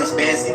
feeling fancy.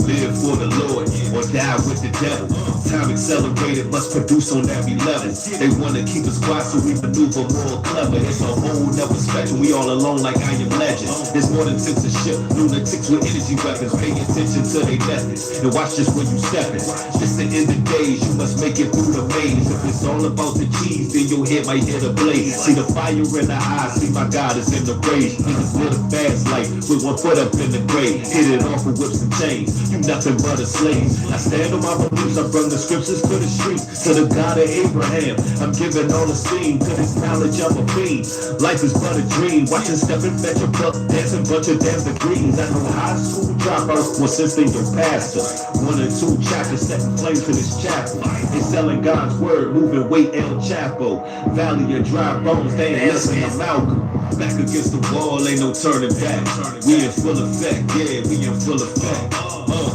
Live for the Lord or die with the devil. Time accelerated, must produce on every level. They want to keep us quiet so we maneuver more clever. It's a whole nother spectrum, we all alone like I Am Legend. There's more than tips to ship, lunatics with energy weapons. Pay attention to their methods and watch just where you stepping. It's the end of days, you must make it through the maze. If it's all about the cheese, then your head might hit a blaze. See the fire in the eyes, see my God is in the rage. Niggas live a fast life with one foot up in the grave. Hit it off with whips and chains, you nothing but a slave. I stand on my beliefs, I bring the scriptures to the streets. To the God of Abraham, I'm giving all esteem. To this knowledge I'm a fiend. Life is but a dream. Watching stepping, fetch a buck, dancing, bunch of damn degrees. I know high school dropouts more sense than your pastor. 1 or 2 chapters setting flames to this chapel. They selling God's word, moving weight El Chapo. Valley of dry bones, they ain't listening to Malcolm. Back against the wall, ain't no turning back. We in full effect, yeah, we in full effect.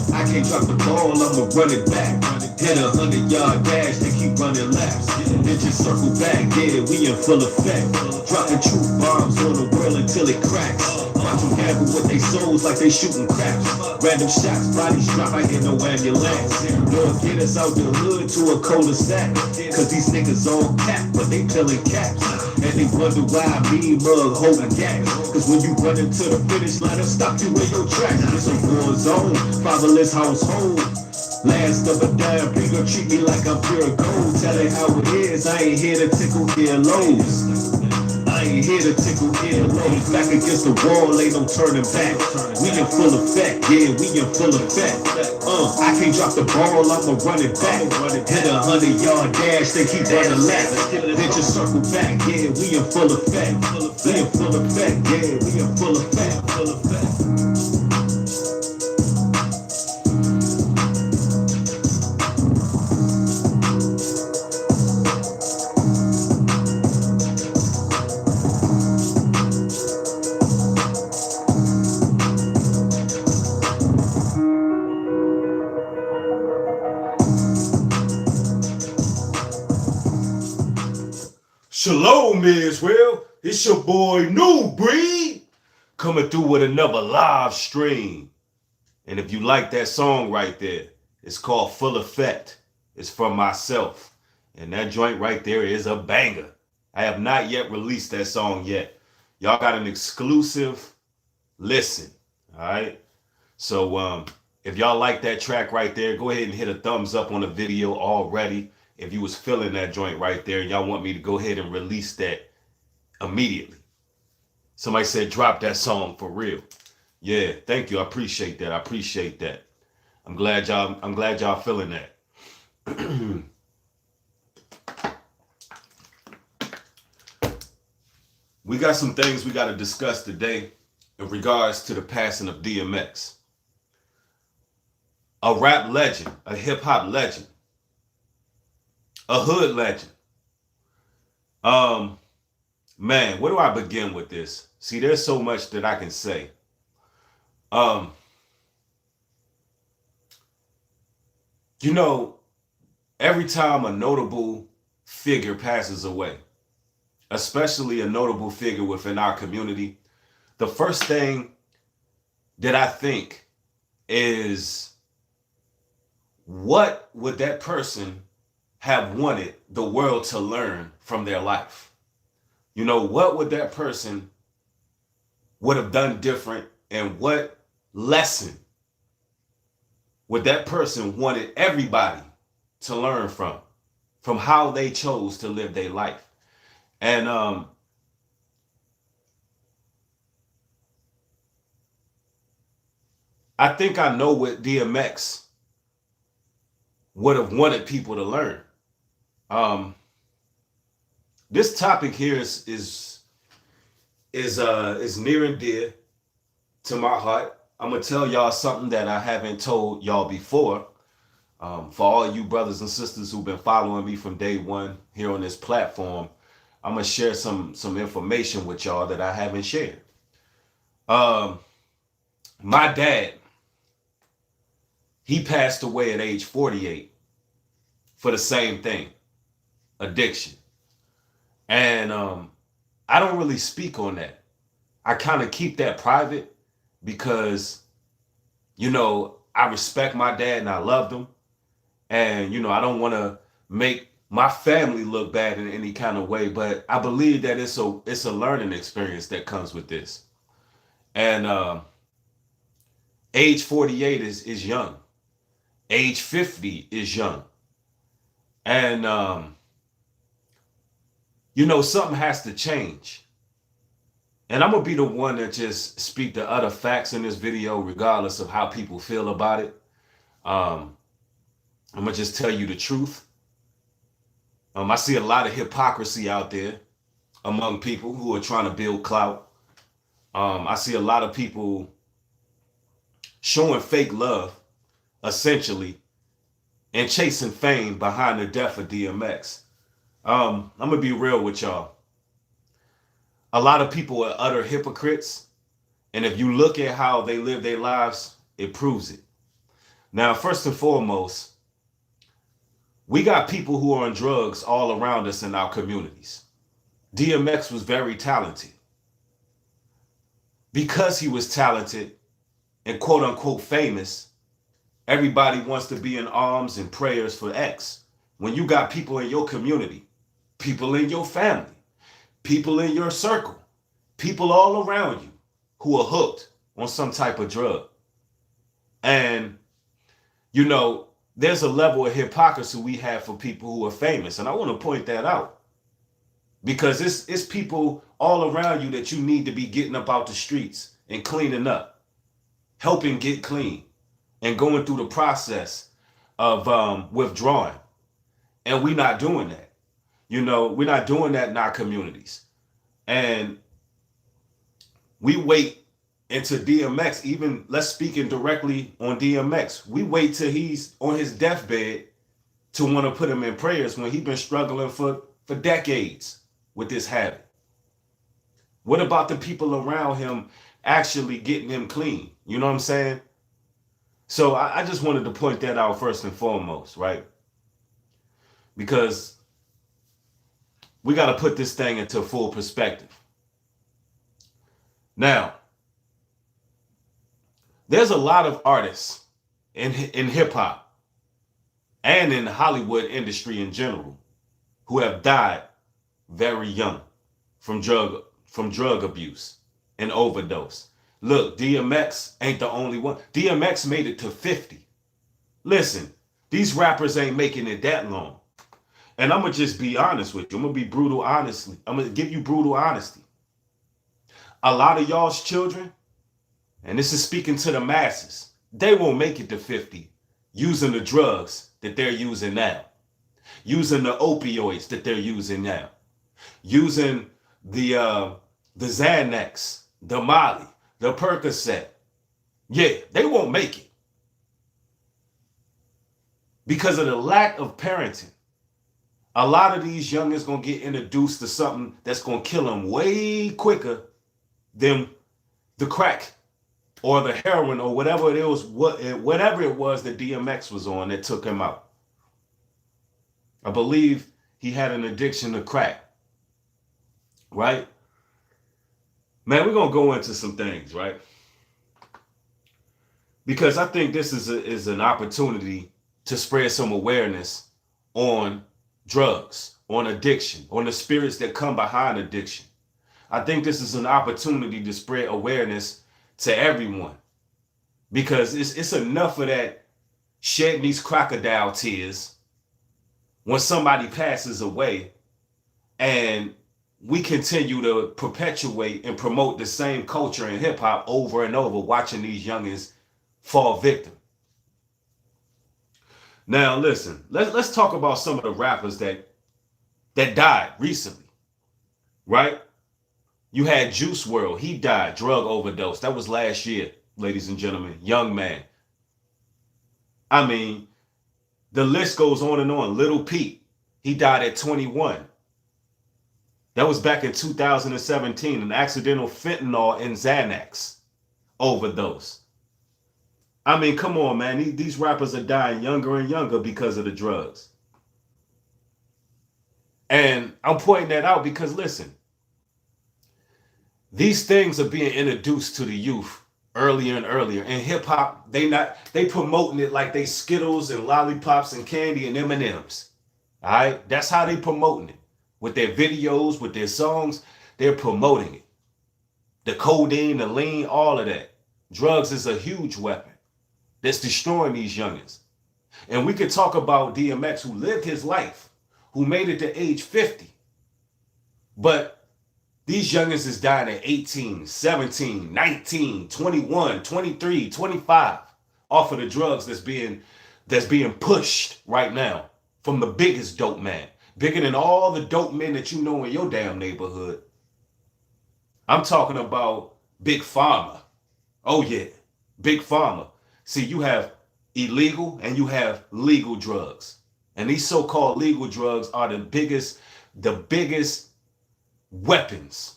I can't drop the ball, I'ma run it back. Hit a 100-yard dash, they keep running laps. Then just circle back, yeah, we in full effect. Dropping truth bombs on the world until it cracks. Watch them gamble with their souls like they shooting craps. Random shots, bodies drop, I hear no ambulance. Lord, get us out the hood to a cul-de-sac. Cause these niggas all cap, but they pillin' caps. And they wonder why I mean mug holding gas. Cause when you run into the finish line, it'll stop you in your tracks. It's a war zone, fatherless household. Last of a dime, please don't treat me like I'm pure gold. Tell it how it is, I ain't here to tickle earlobes. I ain't here to tickle earlobes. Back against the wall, ain't no turning back. We in full effect, yeah, we in full effect. I can't drop the ball, I'ma run it back. Hit a 100-yard dash, they keep running laps. Then just circle back, yeah, we in full effect. We in full effect, yeah, we in full effect. Full effect. Shalom, Israel. It's your boy New Breed coming through with another live stream. And if you like that song right there, it's called Full Effect. It's from myself. And that joint right there is a banger. I have not yet released that song yet. Y'all got an exclusive listen. All right. So if y'all like that track right there, go ahead and hit a thumbs up on the video already. If you was feeling that joint right there and y'all want me to go ahead and release that immediately. Somebody said drop that song for real. Yeah, thank you. I appreciate that. I appreciate that. I'm glad y'all feeling that. We got some things we got to discuss today in regards to the passing of DMX. A rap legend, a hip hop legend. A hood legend. Man, where do I begin with this? See, there's so much that I can say. You know, every time a notable figure passes away, especially a notable figure within our community, the first thing that I think is, what would that person have wanted the world to learn from their life? You know, what would that person would have done different, and what lesson would that person wanted everybody to learn from how they chose to live their life? And I think I know what DMX would have wanted people to learn. This topic here is near and dear to my heart. I'm gonna tell y'all something that I haven't told y'all before. For all you brothers and sisters who've been following me from day one here on this platform, I'm gonna share some information with y'all that I haven't shared. My dad, he passed away at age 48 for the same thing, addiction. And I don't really speak on that. I kind of keep that private because, you know, I respect my dad and I loved him. And, you know, I don't want to make my family look bad in any kind of way, but I believe that it's a learning experience that comes with this. And age 48 is young. Age 50 is young. And you know, something has to change. And I'm gonna be the one that just speak the other facts in this video, regardless of how people feel about it. Um, I'm gonna just tell you the truth. I see a lot of hypocrisy out there among people who are trying to build clout. I see a lot of people showing fake love, essentially, and chasing fame behind the death of DMX. I'm gonna be real with y'all. A lot of people are utter hypocrites, and if you look at how they live their lives, it proves it. Now, first and foremost, we got people who are on drugs all around us in our communities. DMX was very talented. Because he was talented and quote unquote famous, everybody wants to be in arms and prayers for X. When you got people in your community, people in your family, people in your circle, people all around you who are hooked on some type of drug. And, you know, there's a level of hypocrisy we have for people who are famous. And I want to point that out because it's people all around you that you need to be getting up out the streets and cleaning up, helping get clean and going through the process of withdrawing. And we're not doing that. You know, we're not doing that in our communities. And we wait until DMX, even let's speaking directly on DMX, we wait till he's on his deathbed to want to put him in prayers when he's been struggling for decades with this habit. What about the people around him actually getting him clean? You know what I'm saying? So I just wanted to point that out first and foremost, right? Because we got to put this thing into full perspective. Now, there's a lot of artists in hip hop and in the Hollywood industry in general who have died very young from drug abuse and overdose. Look, DMX ain't the only one. DMX made it to 50. Listen, these rappers ain't making it that long. And I'm going to just be honest with you. I'm going to be brutal honestly. I'm going to give you brutal honesty. A lot of y'all's children, and this is speaking to the masses, they won't make it to 50 using the drugs that they're using now, using the opioids that they're using now, using the Xanax, the Molly, the Percocet. Yeah, they won't make it because of the lack of parenting. A lot of these youngins gonna get introduced to something that's gonna kill them way quicker than the crack or the heroin or whatever it was, whatever it was that DMX was on that took him out. I believe he had an addiction to crack, right? Man, we're gonna go into some things, right? Because I think this is an opportunity to spread some awareness on drugs, on addiction, on the spirits that come behind addiction. I think this is an opportunity to spread awareness to everyone because it's enough of that shedding these crocodile tears when somebody passes away and we continue to perpetuate and promote the same culture in hip hop over and over, watching these youngins fall victim. Now, listen, let's talk about some of the rappers that died recently, right? You had Juice WRLD. He died, drug overdose. That was last year, ladies and gentlemen. Young man. I mean, the list goes on and on. Little Pete, he died at 21. That was back in 2017, an accidental fentanyl and Xanax overdose. I mean, come on, man. These rappers are dying younger and younger because of the drugs. And I'm pointing that out because, listen, These things are being introduced to the youth earlier and earlier. In hip hop, they promoting it like they Skittles and lollipops and candy and M&Ms. All right, that's how they promoting it with their videos, with their songs. They're promoting it. The codeine, the lean, all of that. Drugs is a huge weapon that's destroying these youngins. And we could talk about DMX, who lived his life, who made it to age 50. But these youngins is dying at 18, 17, 19, 21, 23, 25 off of the drugs that's being pushed right now from the biggest dope man. Bigger than all the dope men that you know in your damn neighborhood. I'm talking about Big Pharma. Oh yeah, Big Pharma. See, you have illegal and you have legal drugs. And these so-called legal drugs are the biggest weapons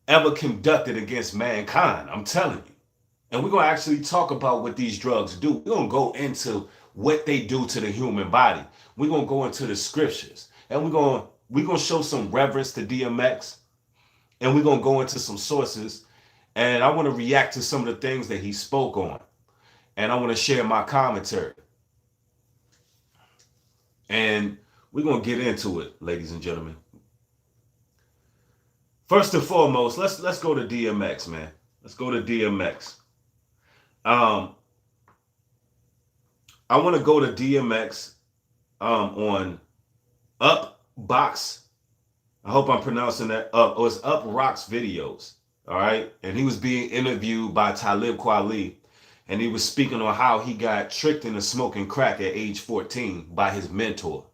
ever conducted against mankind. I'm telling you. And we're going to actually talk about what these drugs do. We're going to go into what they do to the human body. We're going to go into the scriptures. And we're going to show some reverence to DMX. And we're going to go into some sources. And I want to react to some of the things that he spoke on. And I want to share my commentary. And we're going to get into it, ladies and gentlemen. First and foremost, let's go to DMX, man. Let's go to DMX. I want to go to DMX on Upbox. I hope I'm pronouncing that up. It's Up Rocks Videos. All right. And he was being interviewed by Talib Kweli. And he was speaking on how he got tricked into smoking crack at age 14 by his mentor.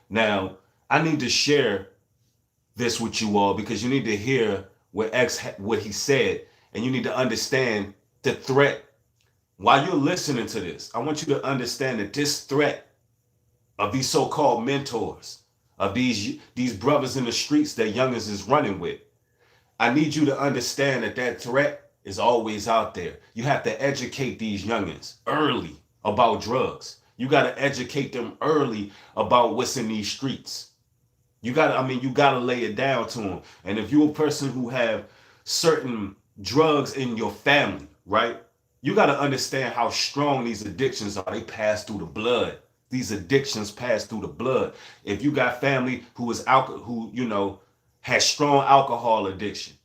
Now, I need to share this with you all because you need to hear what he said, and you need to understand the threat. While you're listening to this, I want you to understand that this threat of these so-called mentors, of these brothers in the streets that youngins is running with, I need you to understand that threat is always out there. You have to educate these youngins early about drugs. You got to educate them early about what's in these streets. You got to lay it down to them. And if you're a person who have certain drugs in your family, right? You got to understand how strong these addictions are. They pass through the blood. These addictions pass through the blood. If you got family who has strong alcohol addiction,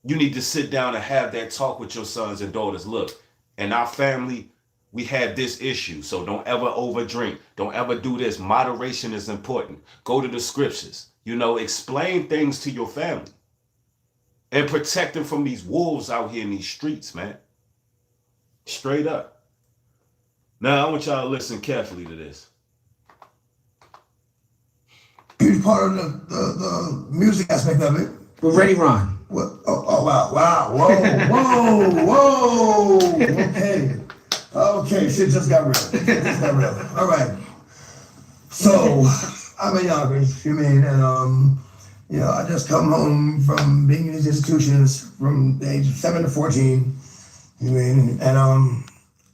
you need to sit down and have that talk with your sons and daughters. Look, in our family, we had this issue, so don't ever overdrink. Don't ever do this. Moderation is important. Go to the scriptures. Explain things to your family. And protect them from these wolves out here in these streets, man. Straight up. Now, I want y'all to listen carefully to this. He was part of the music aspect of it. We're ready, Ron. What? Oh, wow. Whoa. Okay, shit just got real. All right. So, I'm a youngster, you mean, and, I just come home from being in these institutions from the age of 7 to 14, you mean, and,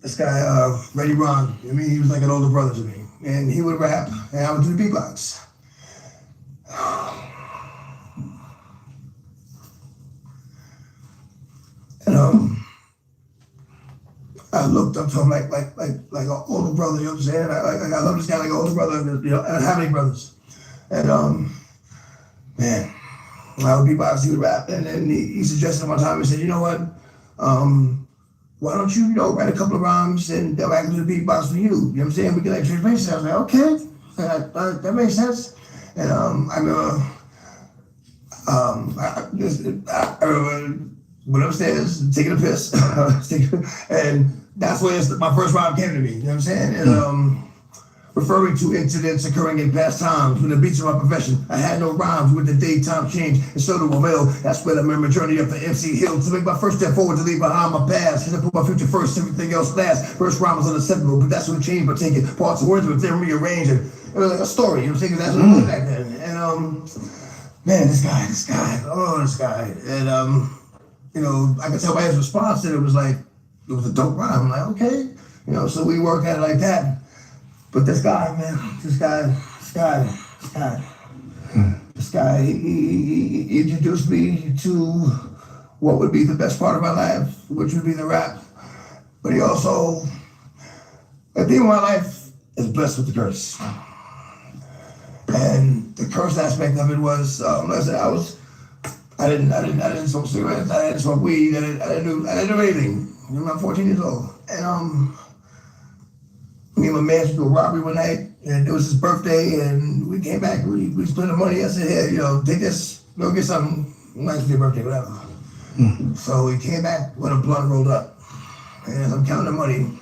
this guy, Reddy Ron, he was like an older brother to me, and he would rap, and I would do the beatbox. And, I looked up to him like an older brother, you know what I'm saying? I love this guy like an older brother, I don't have any brothers. And, man, I would beatbox, he would rap, and then he suggested one time, he said, you know what, why don't you, write a couple of rhymes and then I can do the beatbox for you, you know what I'm saying? We can like trade places. I was like, okay, that makes sense. And I remember, I went upstairs, taking a piss, and that's where my first rhyme came to me, you know what I'm saying? And referring to incidents occurring in past times when the beats of my profession, I had no rhymes with the daytime change, and so do a mail. That's where I remember journey up the MC Hill to make my first step forward to leave behind my past. And I put my future first, everything else last. First rhyme was unacceptable, but that's what changed by taking parts of words, but then rearranged it. It was like a story, you know what I'm saying? That's what it was back then. And man, this guy. And I could tell by his response that it was a dope rhyme. I'm like, okay, so we work at it like that. But this guy, he introduced me to what would be the best part of my life, which would be the rap. But he also, I think my life is blessed with the curse. And the curse aspect of it was, like I said, I didn't smoke cigarettes, I didn't smoke weed, I didn't do anything. I'm 14 years old. And me and my man went to a robbery one night, and it was his birthday, and we came back, we split the money. I said, hey, take this, go get something nice for your birthday, whatever. So we came back with a blunt rolled up. And as I'm counting the money,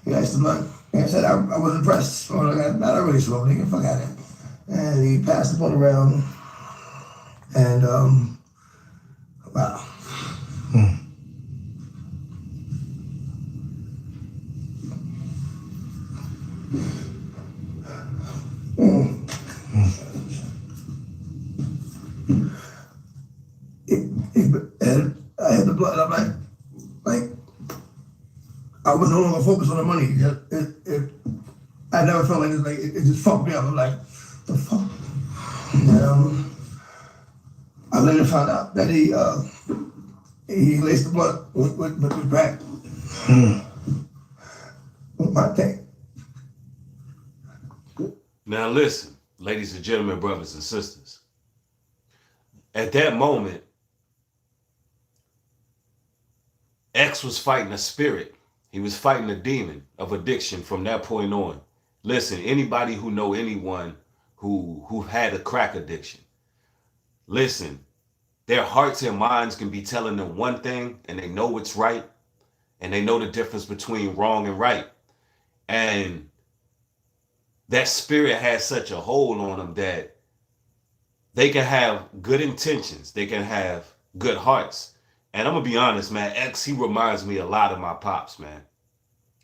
he asked the blunt. And I said, I was impressed. I don't really smoke, nigga, fuck out of it. And he passed the blunt around, and wow. And I had the blood. I'm like, I was no longer focused on the money. I never felt like it just fucked me up. I'm like, the fuck? And I later found out that he laced the blood with crack. My thing. Now listen, ladies and gentlemen, brothers and sisters. At that moment, X was fighting a spirit. He was fighting a demon of addiction from that point on. Listen, anybody who know anyone who had a crack addiction, listen, their hearts and minds can be telling them one thing and they know what's right and they know the difference between wrong and right. And that spirit has such a hold on them that they can have good intentions. They can have good hearts. And I'm going to be honest, man, X, he reminds me a lot of my pops, man.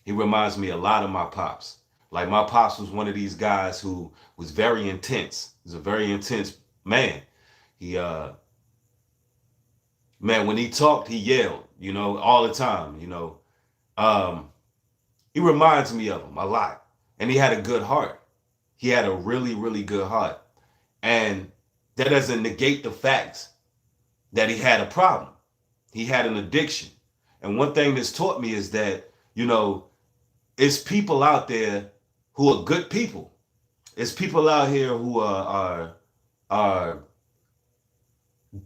He reminds me a lot of my pops. Like my pops was one of these guys who was very intense. He's a very intense man. He, man, when he talked, he yelled, all the time, He reminds me of him a lot. And he had a good heart. He had a really, really good heart. And that doesn't negate the fact that he had a problem. He had an addiction. And one thing that's taught me is that, it's people out there who are good people. It's people out here who are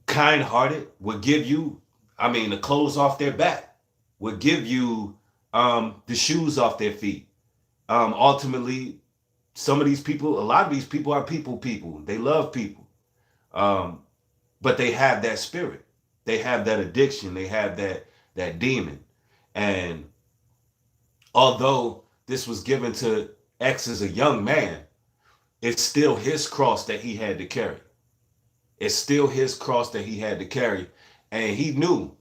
kind-hearted, will give you, the clothes off their back, will give you the shoes off their feet. Ultimately, some of these people, a lot of these people are people. They love people. But they have that spirit. They have that addiction. They have that demon. And although this was given to X as a young man, it's still his cross that he had to carry. It's still his cross that he had to carry. And he knew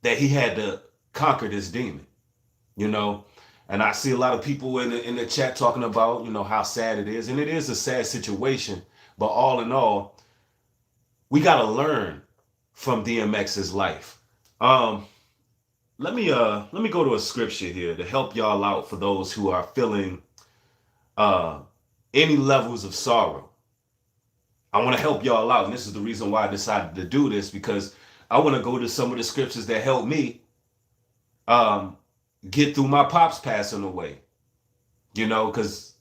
that he had to conquer this demon, And I see a lot of people in the chat talking about, how sad it is. And it is a sad situation. But all in all, we got to learn from DMX's life. Let me go to a scripture here to help y'all out for those who are feeling any levels of sorrow. I want to help y'all out. And this is the reason why I decided to do this, because I want to go to some of the scriptures that help me get through my pops passing away, because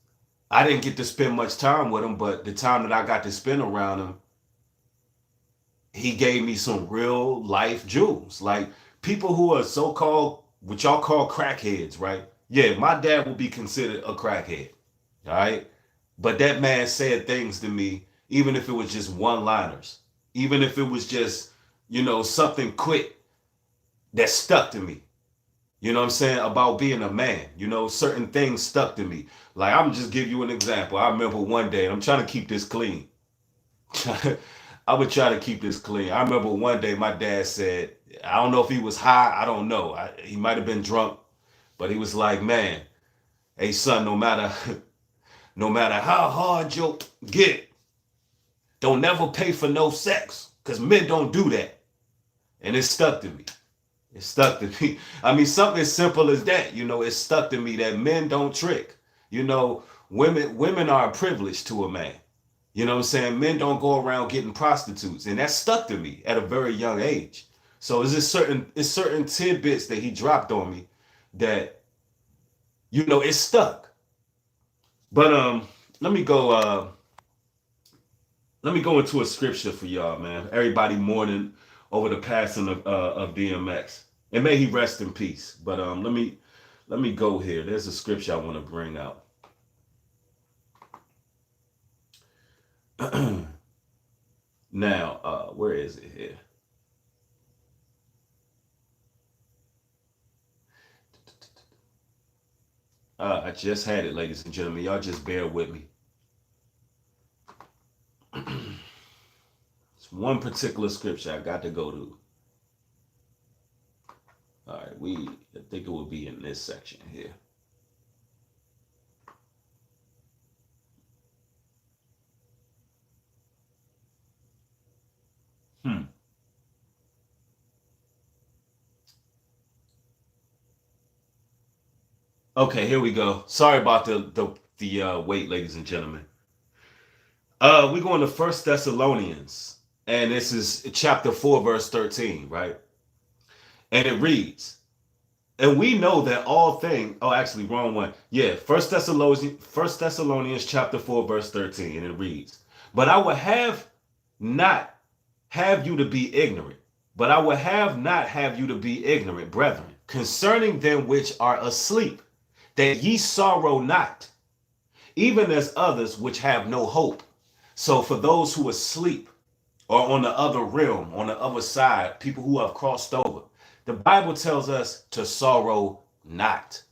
I didn't get to spend much time with him, but the time that I got to spend around him, he gave me some real life jewels. Like people who are so-called, what y'all call crackheads, right? Yeah, my dad would be considered a crackhead, all right? But that man said things to me, even if it was just one-liners, even if it was just, something quick that stuck to me. You know what I'm saying? About being a man, certain things stuck to me. Like, I'm just give you an example. I remember one day, and I'm trying to keep this clean. I would try to keep this clean. I remember one day my dad said, I don't know if he was high. I don't know. He might have been drunk, but he was like, man, hey son, no matter how hard you get, don't never pay for no sex, because men don't do that. And it stuck to me. It stuck to me. Something as simple as that, it stuck to me that men don't trick. Women are a privilege to a man. You know what I'm saying? Men don't go around getting prostitutes. And that stuck to me at a very young age. So it's certain tidbits that he dropped on me that, it stuck. But let me go into a scripture for y'all, man. Everybody mourning over the passing of DMX. And may he rest in peace. But let me go here. There's a scripture I want to bring out. Now, where is it here? I just had it, ladies and gentlemen. Y'all just bear with me. It's one particular scripture I got to go to. All right, I think it will be in this section here. Okay, here we go. Sorry about the wait, ladies and gentlemen. We're going to First Thessalonians, and this is chapter 4, verse 13, right? And it reads, and we know that all things, oh, actually, wrong one. Yeah, First Thessalonians chapter 4, verse 13, and it reads, but I will not have you to be ignorant, brethren, concerning them which are asleep, that ye sorrow not, even as others which have no hope. So for those who are asleep or on the other realm, on the other side, people who have crossed over, the Bible tells us to sorrow not,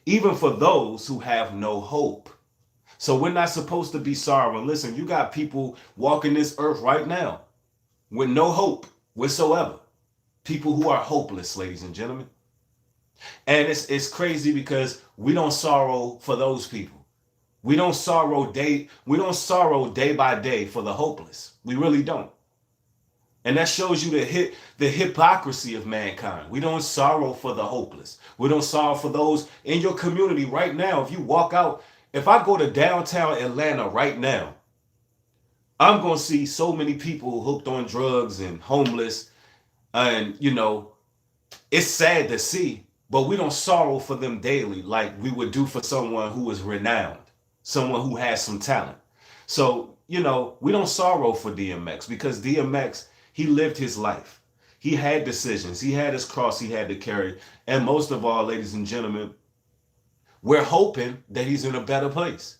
even for those who have no hope. So we're not supposed to be sorrowing. Listen, you got people walking this earth right now with no hope whatsoever. People who are hopeless, ladies and gentlemen. And it's crazy because we don't sorrow for those people. We don't sorrow day by day for the hopeless. We really don't. And that shows you the hypocrisy of mankind. We don't sorrow for the hopeless. We don't sorrow for those in your community right now. If you walk out, if I go to downtown Atlanta right now, I'm going to see so many people hooked on drugs and homeless. And, it's sad to see, but we don't sorrow for them daily like we would do for someone who is renowned, someone who has some talent. So, we don't sorrow for DMX because DMX, he lived his life. He had decisions. He had his cross he had to carry. And most of all, ladies and gentlemen, we're hoping that he's in a better place.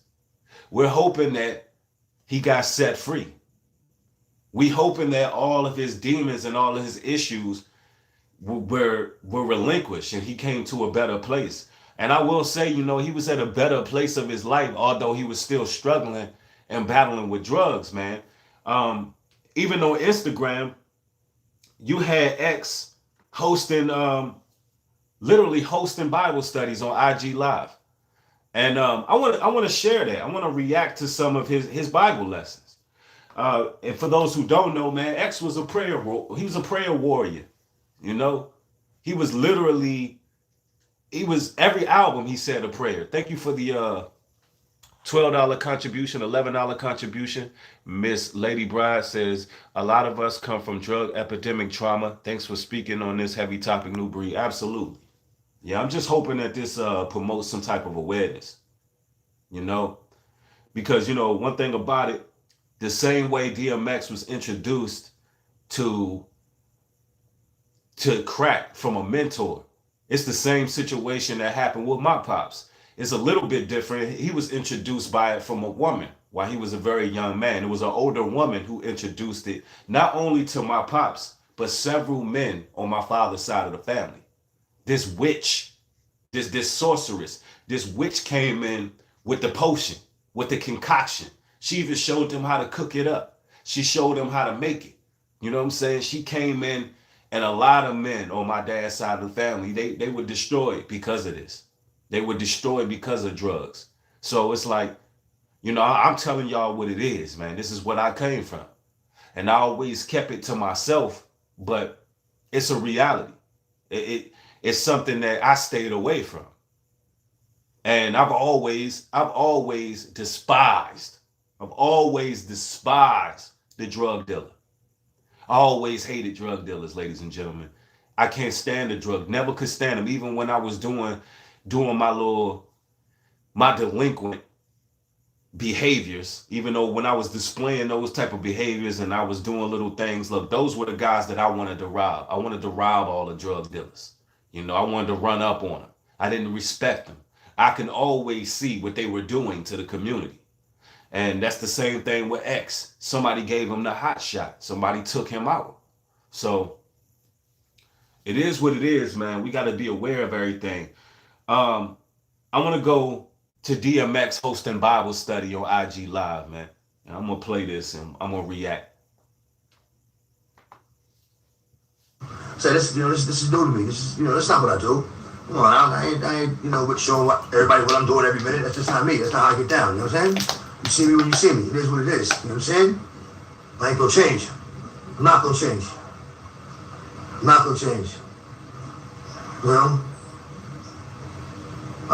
We're hoping that he got set free. We hoping that all of his demons and all of his issues were relinquished and he came to a better place. And I will say, he was at a better place of his life, although he was still struggling and battling with drugs, man. Even on Instagram, you had X literally hosting Bible studies on IG Live. And I want to share that. I want to react to some of his Bible lessons. And for those who don't know, man, X was he was a prayer warrior. He was every album he said a prayer. Thank you for the $12 contribution, $11 contribution. Miss Lady Bride says, a lot of us come from drug epidemic trauma. Thanks for speaking on this heavy topic, New Breed. Absolutely. Yeah, I'm just hoping that this promotes some type of awareness, because, one thing about it, the same way DMX was introduced to crack from a mentor, it's the same situation that happened with my pops. It's a little bit different. He was introduced by it from a woman while he was a very young man. It was an older woman who introduced it, not only to my pops, but several men on my father's side of the family. This witch, this sorceress, this witch came in with the potion, with the concoction. She even showed them how to cook it up. She showed them how to make it. You know what I'm saying? She came in, and a lot of men on my dad's side of the family, they were destroyed because of this. They were destroyed because of drugs. So it's like, I'm telling y'all what it is, man. This is what I came from. And I always kept it to myself, but it's a reality. It's something that I stayed away from. And I've always despised I've always despised the drug dealer. I always hated drug dealers, ladies and gentlemen. I can't stand the drug. Never could stand them. Even when I was doing my delinquent behaviors, even though when I was displaying those type of behaviors and I was doing little things, look, those were the guys that I wanted to rob. I wanted to rob all the drug dealers. You know, I wanted to run up on them. I didn't respect them. I can always see what they were doing to the community. And that's the same thing with X. Somebody gave him the hot shot. Somebody took him out. So it is what it is, man. We got to be aware of everything. I want to go to DMX hosting Bible study on IG Live, man. And I'm going to play this and I'm going to react. So this is new to me. This is, that's not what I do. Come on, I ain't, showing everybody what I'm doing every minute. That's just not me. That's not how I get down. You know what I'm saying? You see me when you see me. It is what it is. You know what I'm saying? I ain't gonna change. I'm not gonna change. I'm not gonna change. I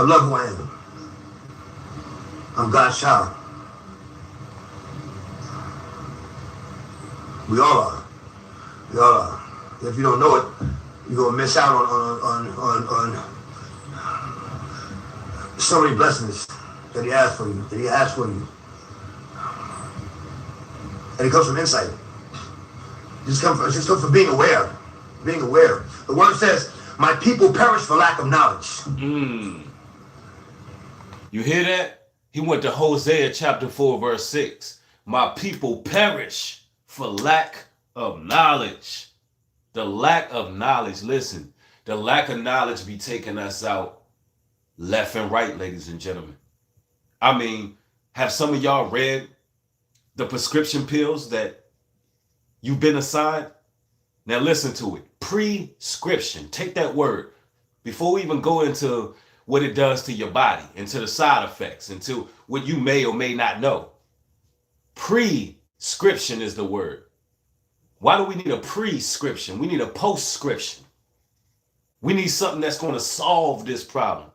love who I am. I'm God's child. We all are. We all are. If you don't know it, you're gonna miss out on so many blessings that He has for you. And it comes from insight. It just comes from being aware. Being aware. The word says, "My people perish for lack of knowledge." You hear that? He went to Hosea chapter 4, verse 6. My people perish for lack of knowledge. The lack of knowledge. Listen, the lack of knowledge be taking us out left and right, ladies and gentlemen. I mean, have some of y'all read the prescription pills that you've been assigned? Now listen to it. Prescription. Take that word. Before we even go into what it does to your body, into the side effects, into what you may or may not know. Prescription is the word. Why do we need a prescription? We need a postscription. We need something that's going to solve this problem,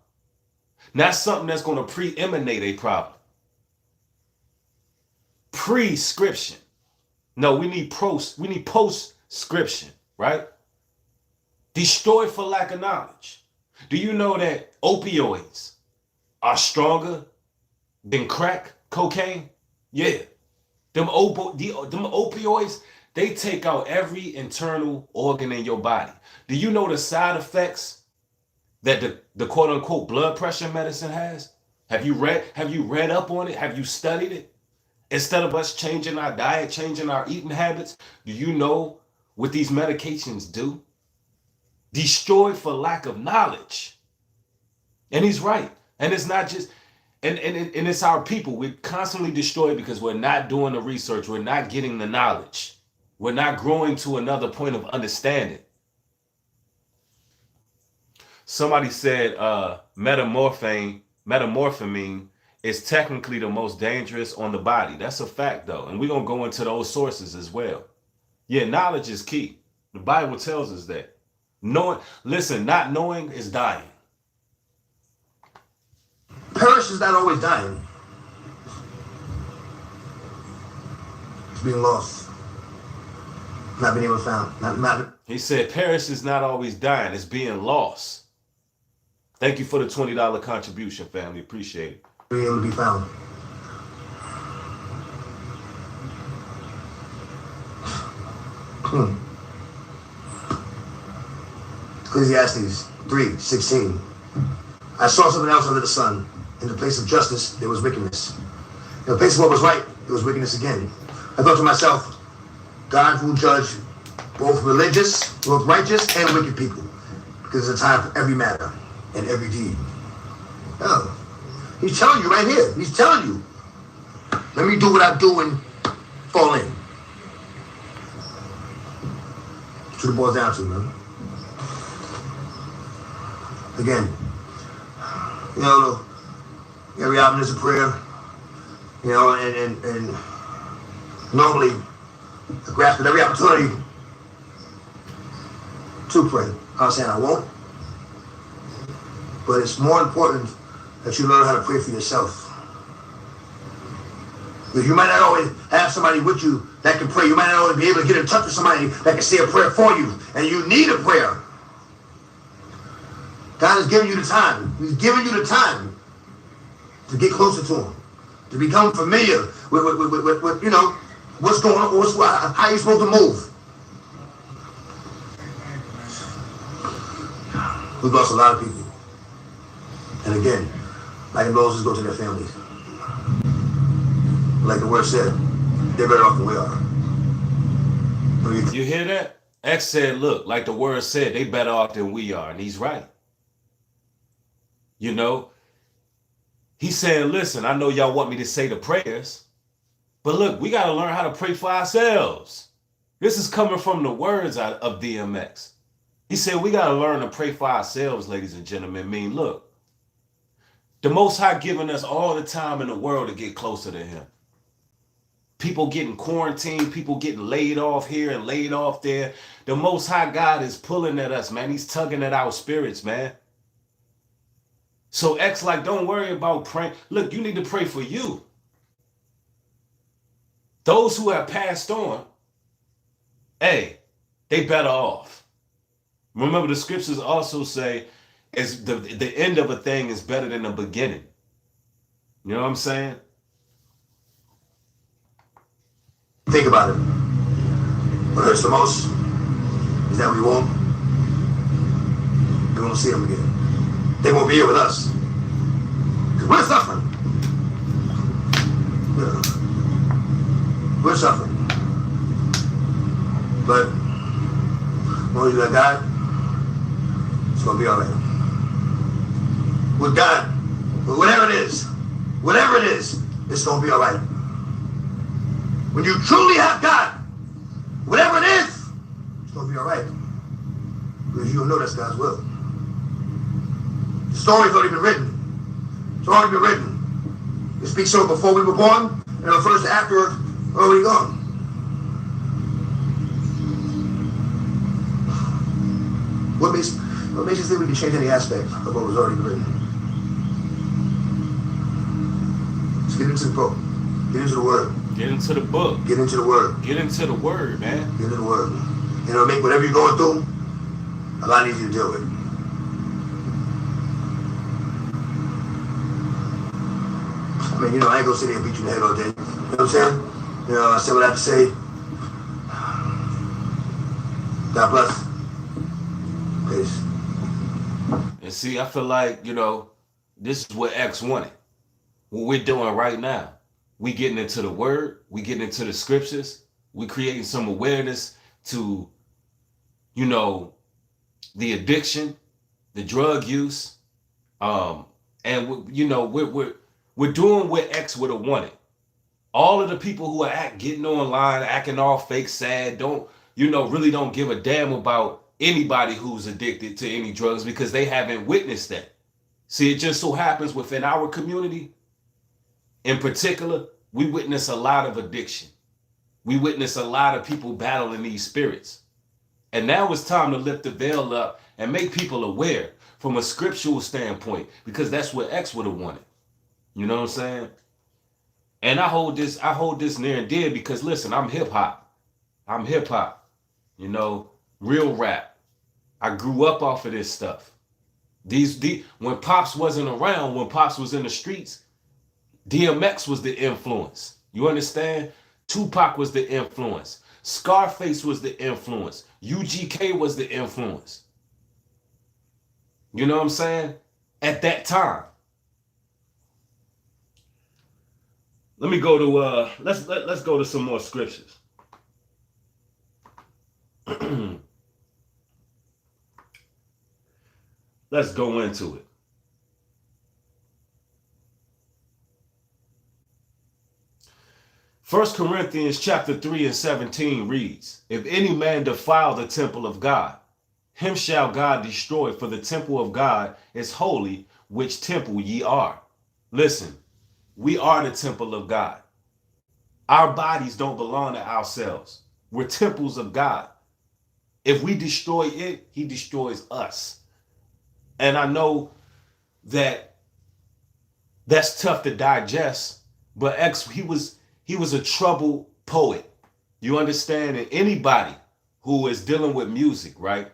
not something that's going to preeminate a problem. Prescription. No, we need postscription, right? Destroyed for lack of knowledge. Do you know that opioids are stronger than crack cocaine? Yeah. Them opioids, they take out every internal organ in your body. Do you know the side effects that the quote unquote blood pressure medicine has? Have you read up on it? Have you studied it? Instead of us changing our diet, changing our eating habits, do you know what these medications do? Destroyed for lack of knowledge. And he's right. And it's not just, and it's our people. We're constantly destroyed because we're not doing the research. We're not getting the knowledge. We're not growing to another point of understanding. Somebody said methamphetamine is technically the most dangerous on the body. That's a fact, though. And we're going to go into those sources as well. Yeah, knowledge is key. The Bible tells us that. Not knowing is dying. Perish is not always dying. It's being lost. Not being able to found. He said perish is not always dying. It's being lost. Thank you for the $20 contribution, family. Appreciate it. Being able to be found. Ecclesiastes 3:16. I saw something else under the sun. In the place of justice, there was wickedness. In the place of what was right, there was wickedness again. I thought to myself, God will judge both righteous and wicked people, because there's a time for every matter and every deed. Oh, he's telling you right here. He's telling you, let me do what I do and fall in. That's what it boils down to, man. Again, every album is a prayer, and normally I grasp at every opportunity to pray. I'm not saying I won't, but it's more important that you learn how to pray for yourself. Because you might not always have somebody with you that can pray. You might not always be able to get in touch with somebody that can say a prayer for you. And you need a prayer. God has given you the time. He's given you the time to get closer to him, to become familiar with you know, what's going on, how you're supposed to move. We've lost a lot of people. And again, like the Moses go to their families. Like the word said, they're better off than we are. You hear that? X said, look, like the word said, they better off than we are. And he's right. You know, he's saying, listen, I know y'all want me to say the prayers, but look, we got to learn how to pray for ourselves. This is coming from the words of DMX. He said, we got to learn to pray for ourselves, ladies and gentlemen. I mean, look, the Most High giving us all the time in the world to get closer to him. People getting quarantined, people getting laid off here and laid off there. The Most High God is pulling at us, man. He's tugging at our spirits, man. So X, like, don't worry about praying. Look, you need to pray for you. Those who have passed on, hey, they better off. Remember, the scriptures also say is the end of a thing is better than the beginning. You know what I'm saying? Think about it. What hurts the most is that we won't see them again. They won't be here with us. Because we're suffering. Yeah. We're suffering. But when you got God, it's going to be all right. With God, whatever it is, it's going to be all right. When you truly have God, whatever it is, it's going to be all right. Because you'll know that's God's will. The story's already been written. It's already been written. It speaks so before we were born, and the first after already gone. What makes you think we can change any aspect of what was already written? Let's get into the book. Get into the word. Get into the book. Get into the word. Get into the word, man. Get into the word. And it'll make whatever you're going through a lot easier to deal with. I mean, you know, I ain't gonna sit here and beat you in the head all day. You know what I'm saying? You know, I said what I have to say. God bless. Peace. And see, I feel like, you know, this is what X wanted. What we're doing right now. We getting into the word. We getting into the scriptures. We creating some awareness to, you know, the addiction, the drug use. And, you know, we're doing what X would have wanted. All of the people who are getting online, acting all fake sad, really don't give a damn about anybody who's addicted to any drugs because they haven't witnessed that. See, it just so happens within our community, in particular, we witness a lot of addiction. We witness a lot of people battling these spirits. And now it's time to lift the veil up and make people aware from a scriptural standpoint, because that's what X would have wanted. You know what I'm saying? And I hold this near and dear because, listen, I'm hip hop. You know, real rap. I grew up off of this stuff. When Pops wasn't around, when Pops was in the streets, DMX was the influence. You understand? Tupac was the influence. Scarface was the influence. UGK was the influence. You know what I'm saying? At that time. Let me go to let's go to some more scriptures. Let's go into it. First Corinthians chapter 3 and 17 reads, if any man defile the temple of God, him shall God destroy, for the temple of God is holy, which temple ye are. Listen, we are the temple of God. Our bodies don't belong to ourselves. We're temples of God. If we destroy it, he destroys us. And I know that that's tough to digest, but X, he was He was a troubled poet. You understand? And anybody who is dealing with music, right?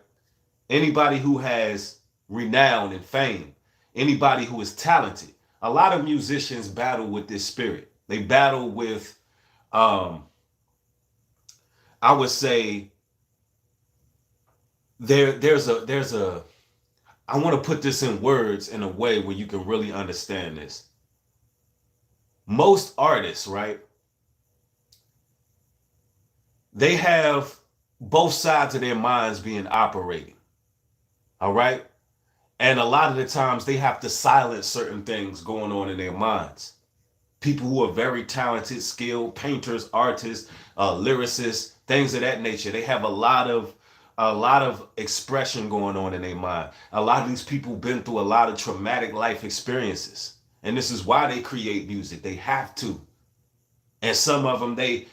Anybody who has renown and fame, anybody who is talented, a lot of musicians battle with this spirit. They battle with, I would say, there's a I want to put this in words in a way where you can really understand this. Most artists, right? They have both sides of their minds being operating. All right? And a lot of the times they have to silence certain things going on in their minds. People who are very talented, skilled, painters, artists, lyricists, things of that nature. They have a lot of expression going on in their mind. A lot of these people been through a lot of traumatic life experiences. And this is why they create music. They have to. And some of them, they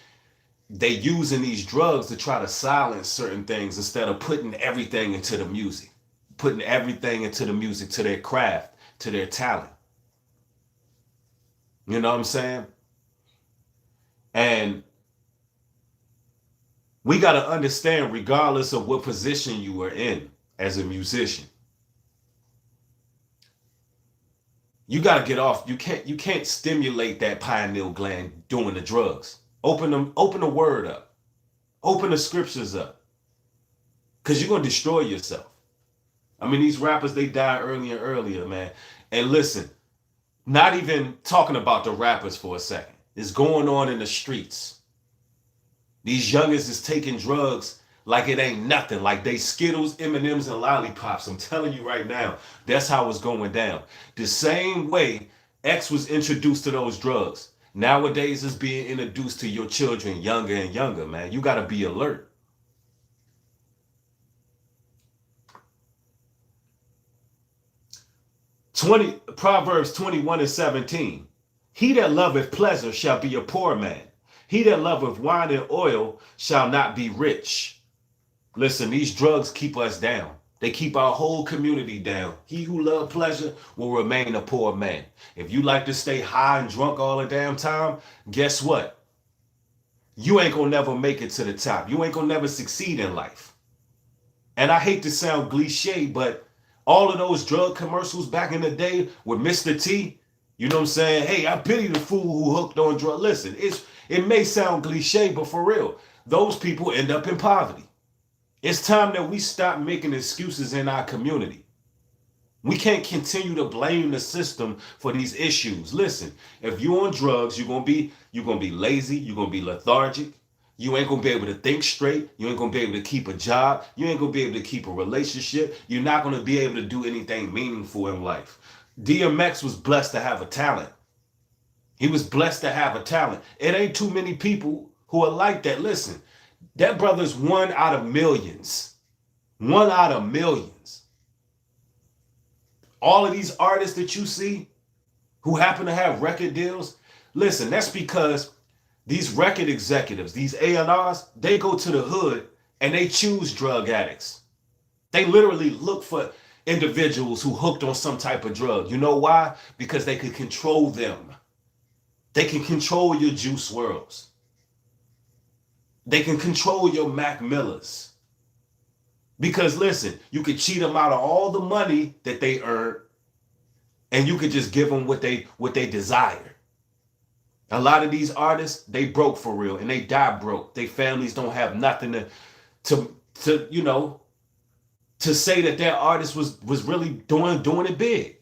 using these drugs to try to silence certain things instead of putting everything into the music. Putting everything into the music, to their craft, to their talent. You know what I'm saying? And we got to understand, regardless of what position you are in as a musician, you got to get off. You can't stimulate that pineal gland doing the drugs. Open the word up. Open the scriptures up. Because you're going to destroy yourself. I mean, these rappers, they die earlier and earlier, man. And listen, not even talking about the rappers for a second. It's going on in the streets. These youngins is taking drugs like it ain't nothing. Like they Skittles, M&Ms, and lollipops. I'm telling you right now, that's how it's going down. The same way X was introduced to those drugs. Nowadays, it's being introduced to your children younger and younger, man. You got to be alert. Proverbs 21:17. He that loveth pleasure shall be a poor man. He that loveth wine and oil shall not be rich. Listen, these drugs keep us down. They keep our whole community down. He who loves pleasure will remain a poor man. If you like to stay high and drunk all the damn time, guess what? You ain't gonna never make it to the top. You ain't gonna never succeed in life. And I hate to sound cliche, but all of those drug commercials back in the day with Mr. T, you know what I'm saying? Hey, I pity the fool who hooked on drugs. Listen, it may sound cliche, but for real, those people end up in poverty. It's time that we stop making excuses in our community. We can't continue to blame the system for these issues. Listen, if you're on drugs, you're gonna be lazy, you're gonna be lethargic. You ain't gonna be able to think straight. You ain't gonna be able to keep a job. You ain't gonna be able to keep a relationship. You're not gonna be able to do anything meaningful in life. DMX was blessed to have a talent. He was blessed to have a talent. It ain't too many people who are like that. Listen, that brother's one out of millions. One out of millions. All of these artists that you see who happen to have record deals, listen, that's because these record executives, these A&Rs, they go to the hood and they choose drug addicts. They literally look for individuals who hooked on some type of drug. You know why? Because they can control them. They can control your Juice Worlds. They can control your Mac Millers. Because listen, you could cheat them out of all the money that they earn, and you could just give them what they desire. A lot of these artists, they broke for real, and they die broke. Their families don't have nothing to you know, to say that their artist was really doing it big.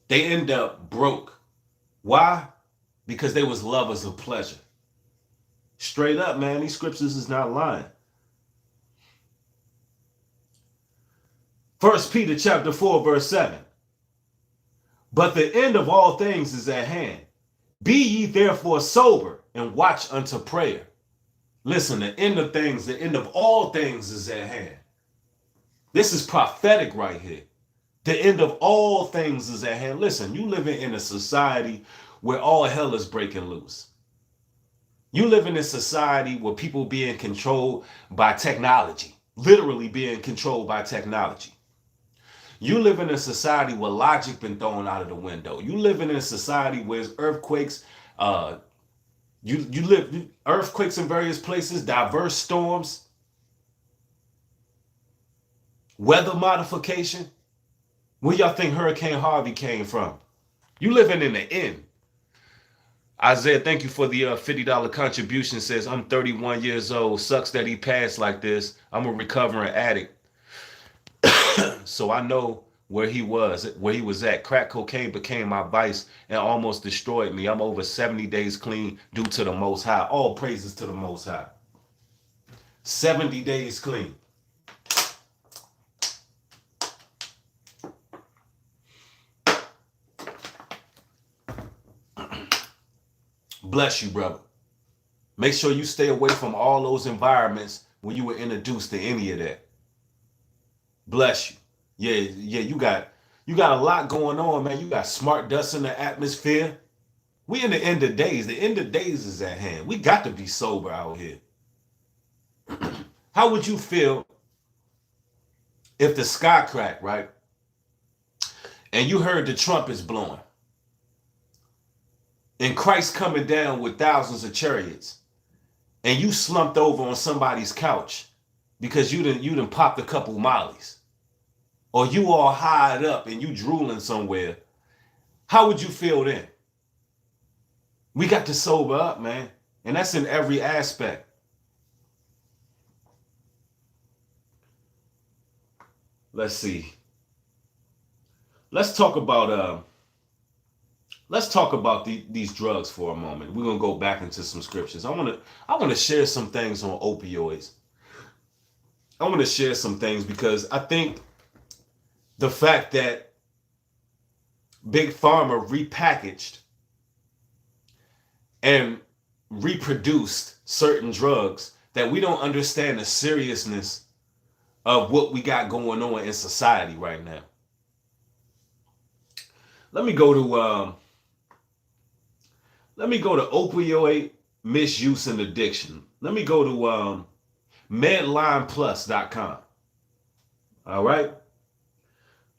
They end up broke. Why? Because they was lovers of pleasure. Straight up, man, these scriptures is not lying. 1 Peter chapter 4, verse 7. But the end of all things is at hand. Be ye therefore sober and watch unto prayer. Listen, the end of things, the end of all things is at hand. This is prophetic right here. The end of all things is at hand. Listen, you living in a society where all hell is breaking loose. You live in a society where people being controlled by technology, literally being controlled by technology. You live in a society where logic been thrown out of the window. You live in a society where there's earthquakes, you live earthquakes in various places, diverse storms, weather modification. Where y'all think Hurricane Harvey came from? You living in the inn. Isaiah, thank you for the $50 contribution. Says, I'm 31 years old. Sucks that he passed like this. I'm a recovering addict. So I know where he was at. Crack cocaine became my vice and almost destroyed me. I'm over 70 days clean due to the Most High. All praises to the Most High. 70 days clean. Bless you, brother. Make sure you stay away from all those environments when you were introduced to any of that. Bless you. Yeah, you got a lot going on, man. You got smart dust in the atmosphere. We in the end of days. The end of days is at hand. We got to be sober out here. How would you feel if the sky cracked, right? And you heard the trumpets blowing. And Christ coming down with thousands of chariots. And you slumped over on somebody's couch because you done popped a couple mollies. Or you all hired up and you drooling somewhere. How would you feel then? We got to sober up, man. And that's in every aspect. Let's see. Let's talk about these drugs for a moment. We're gonna go back into some scriptures. I want to share some things on opioids. I want to share some things because I think the fact that Big Pharma repackaged and reproduced certain drugs, that we don't understand the seriousness of what we got going on in society right now. Let me go to opioid misuse and addiction. Let me go to medlineplus.com. All right.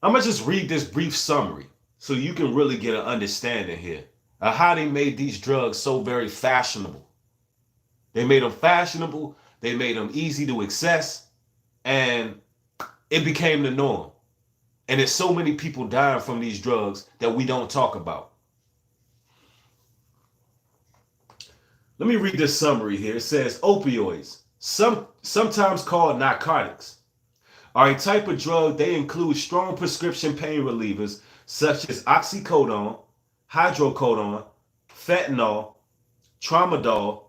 I'm going to just read this brief summary so you can really get an understanding here of how they made these drugs so very fashionable. They made them fashionable. They made them easy to access. And it became the norm. And there's so many people dying from these drugs that we don't talk about. Let me read this summary here. It says opioids, sometimes called narcotics, are a type of drug. They include strong prescription pain relievers such as oxycodone, hydrocodone, fentanyl, tramadol.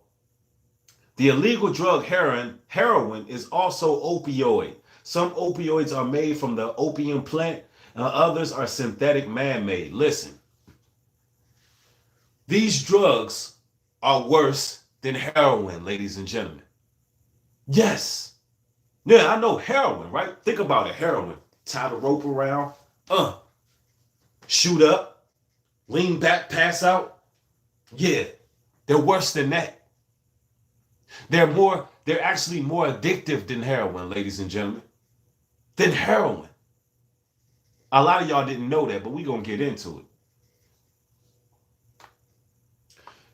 The illegal drug heroin is also opioid. Some opioids are made from the opium plant and others are synthetic man-made. Listen, these drugs are worse than heroin, ladies and gentlemen. Yes. Yeah, I know heroin, right? Think about it, heroin. Tie the rope around, shoot up, lean back, pass out. Yeah, they're worse than that. They're actually more addictive than heroin, ladies and gentlemen. Than heroin. A lot of y'all didn't know that, but we're going to get into it.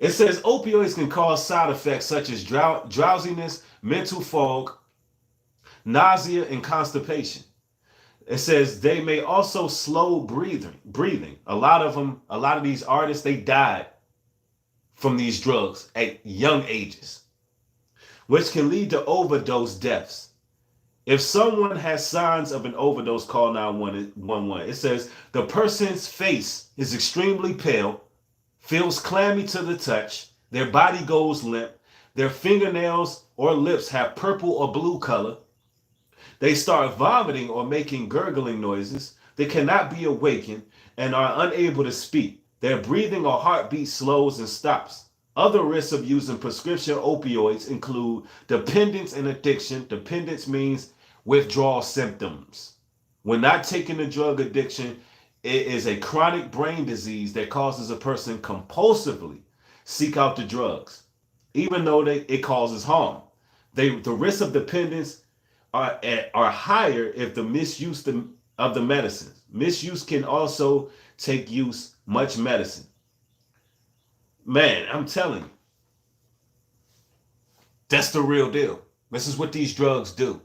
It says opioids can cause side effects such as drowsiness, mental fog, nausea, and constipation. It says they may also slow breathing. A lot of these artists, they died from these drugs at young ages, which can lead to overdose deaths. If someone has signs of an overdose, call 911. It says the person's face is extremely pale, feels clammy to the touch, their body goes limp, their fingernails or lips have purple or blue color, they start vomiting or making gurgling noises, they cannot be awakened and are unable to speak, their breathing or heartbeat slows and stops. Other risks of using prescription opioids include dependence and addiction. Dependence means withdrawal symptoms. When not taking the drug, addiction, it is a chronic brain disease that causes a person compulsively seek out the drugs, even though it causes harm. The risks of dependence are higher if the misuse of the medicines. Misuse can also take use much medicine. Man, I'm telling you, that's the real deal. This is what these drugs do.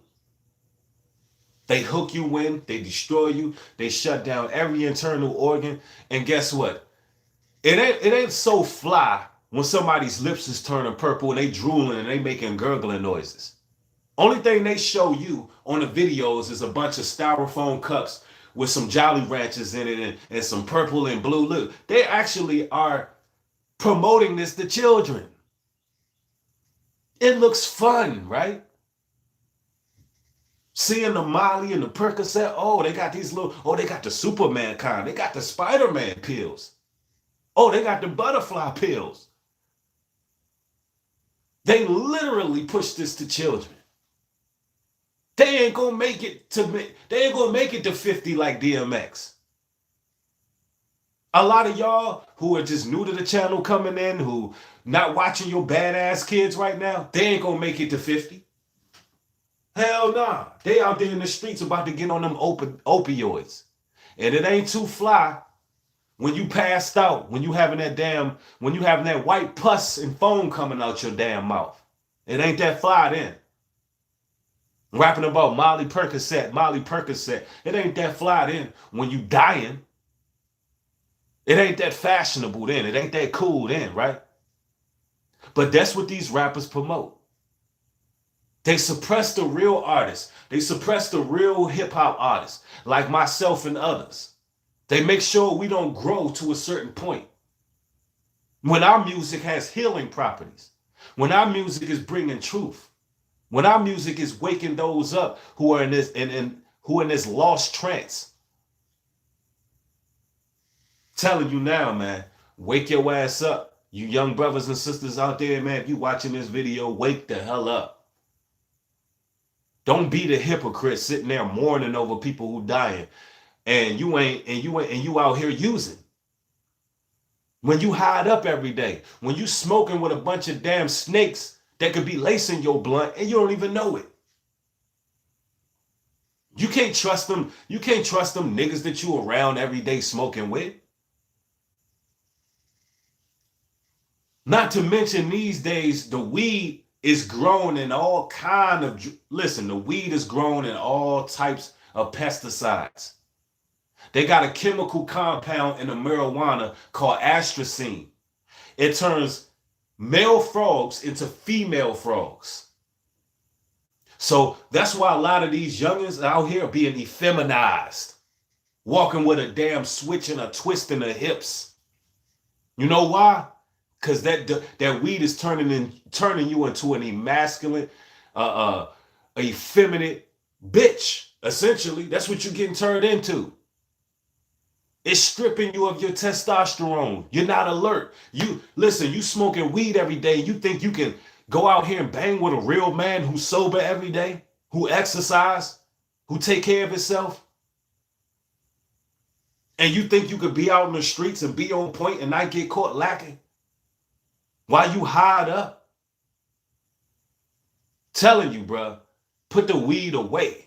They hook you in, they destroy you, they shut down every internal organ. And guess what? It ain't so fly when somebody's lips is turning purple and they drooling and they making gurgling noises. Only thing they show you on the videos is a bunch of styrofoam cups with some Jolly Ranchers in it and some purple and blue. Look, they actually are promoting this to children. It looks fun, right? Seeing the Molly and the Percocet, oh, they got these little, oh, they got the Superman kind. They got the Spider-Man pills. Oh, they got the butterfly pills. They literally push this to children. They ain't gonna make it to 50 like DMX. A lot of y'all who are just new to the channel coming in, who not watching your badass kids right now, they ain't gonna make it to 50. Hell nah. They out there in the streets about to get on them opioids. And it ain't too fly when you passed out, when you having that white pus and foam coming out your damn mouth. It ain't that fly then. Rapping about Molly Percocet. It ain't that fly then when you dying. It ain't that fashionable then. It ain't that cool then, right? But that's what these rappers promote. They suppress the real artists. They suppress the real hip hop artists, like myself and others. They make sure we don't grow to a certain point. When our music has healing properties, when our music is bringing truth, when our music is waking those up who are in this lost trance. Telling you now, man, wake your ass up. You young brothers and sisters out there, man, if you watching this video, wake the hell up. Don't be the hypocrite sitting there mourning over people who dying and you out here using. When you hide up every day, when you smoking with a bunch of damn snakes that could be lacing your blunt and you don't even know it. You can't trust them. You can't trust them niggas that you around every day smoking with. Not to mention these days, the weed is grown in all kind of, the weed is grown in all types of pesticides. They got a chemical compound in the marijuana called atrazine. It turns male frogs into female frogs. So that's why a lot of these youngins out here being effeminized, walking with a damn switch and a twist in their hips. You know why? Because that weed is turning you into an emasculate, effeminate bitch. Essentially, that's what you're getting turned into. It's stripping you of your testosterone. You're not alert. You smoking weed every day. You think you can go out here and bang with a real man who's sober every day, who exercise, who take care of himself? And you think you could be out in the streets and be on point and not get caught lacking? While you hide up? Telling you, bruh, put the weed away.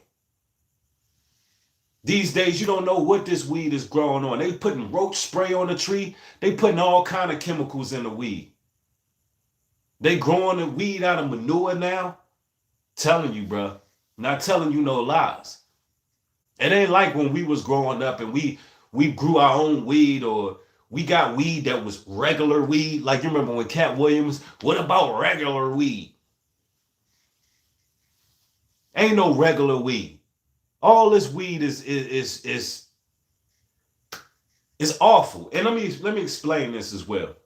These days, you don't know what this weed is growing on. They putting roach spray on the tree. They putting all kind of chemicals in the weed. They growing the weed out of manure now. Telling you, bruh, not telling you no lies. It ain't like when we was growing up and we grew our own weed, or we got weed that was regular weed. Like you remember when Cat Williams, what about regular weed? Ain't no regular weed. All this weed is awful. And let me explain this as well.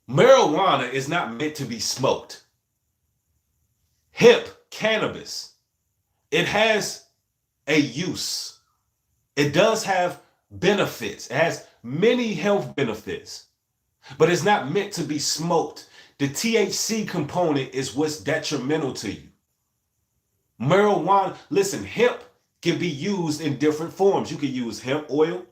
Marijuana is not meant to be smoked. Hemp, cannabis, it has a use. It does have benefits. It has many health benefits, but it's not meant to be smoked. The THC component is what's detrimental to you. Marijuana, hemp can be used in different forms. You can use hemp oil.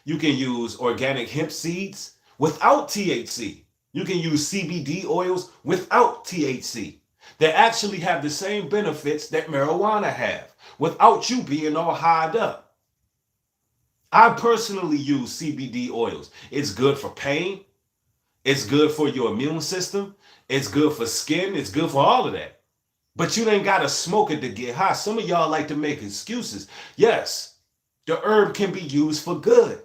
You can use organic hemp seeds without THC. You can use CBD oils without THC. They actually have the same benefits that marijuana have. without you being all hied up. I personally use CBD oils. It's good for pain. It's good for your immune system. It's good for skin. It's good for all of that. But you ain't got to smoke it to get high. Some of y'all like to make excuses. Yes, the herb can be used for good.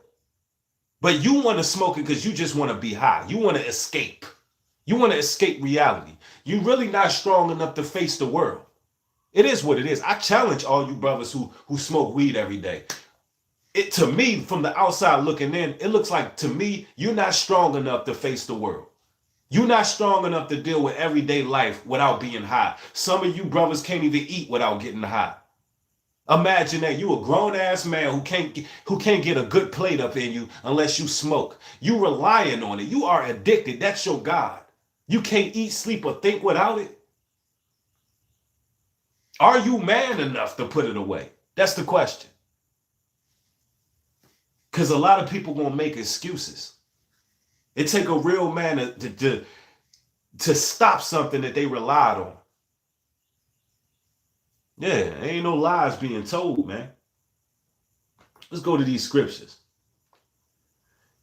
But you want to smoke it because you just want to be high. You want to escape. You want to escape reality. You're really not strong enough to face the world. It is what it is. I challenge all you brothers who smoke weed every day. It, to me, from the outside looking in, it looks like, to me, you're not strong enough to face the world. You're not strong enough to deal with everyday life without being high. Some of you brothers can't even eat without getting high. Imagine that. You a grown-ass man who can't get a good plate up in you unless you smoke. You relying on it. You are addicted. That's your God. You can't eat, sleep, or think without it. Are you man enough to put it away? That's the question. Because a lot of people gonna make excuses. It take a real man to stop something that they relied on. Yeah, ain't no lies being told, man. Let's go to these scriptures.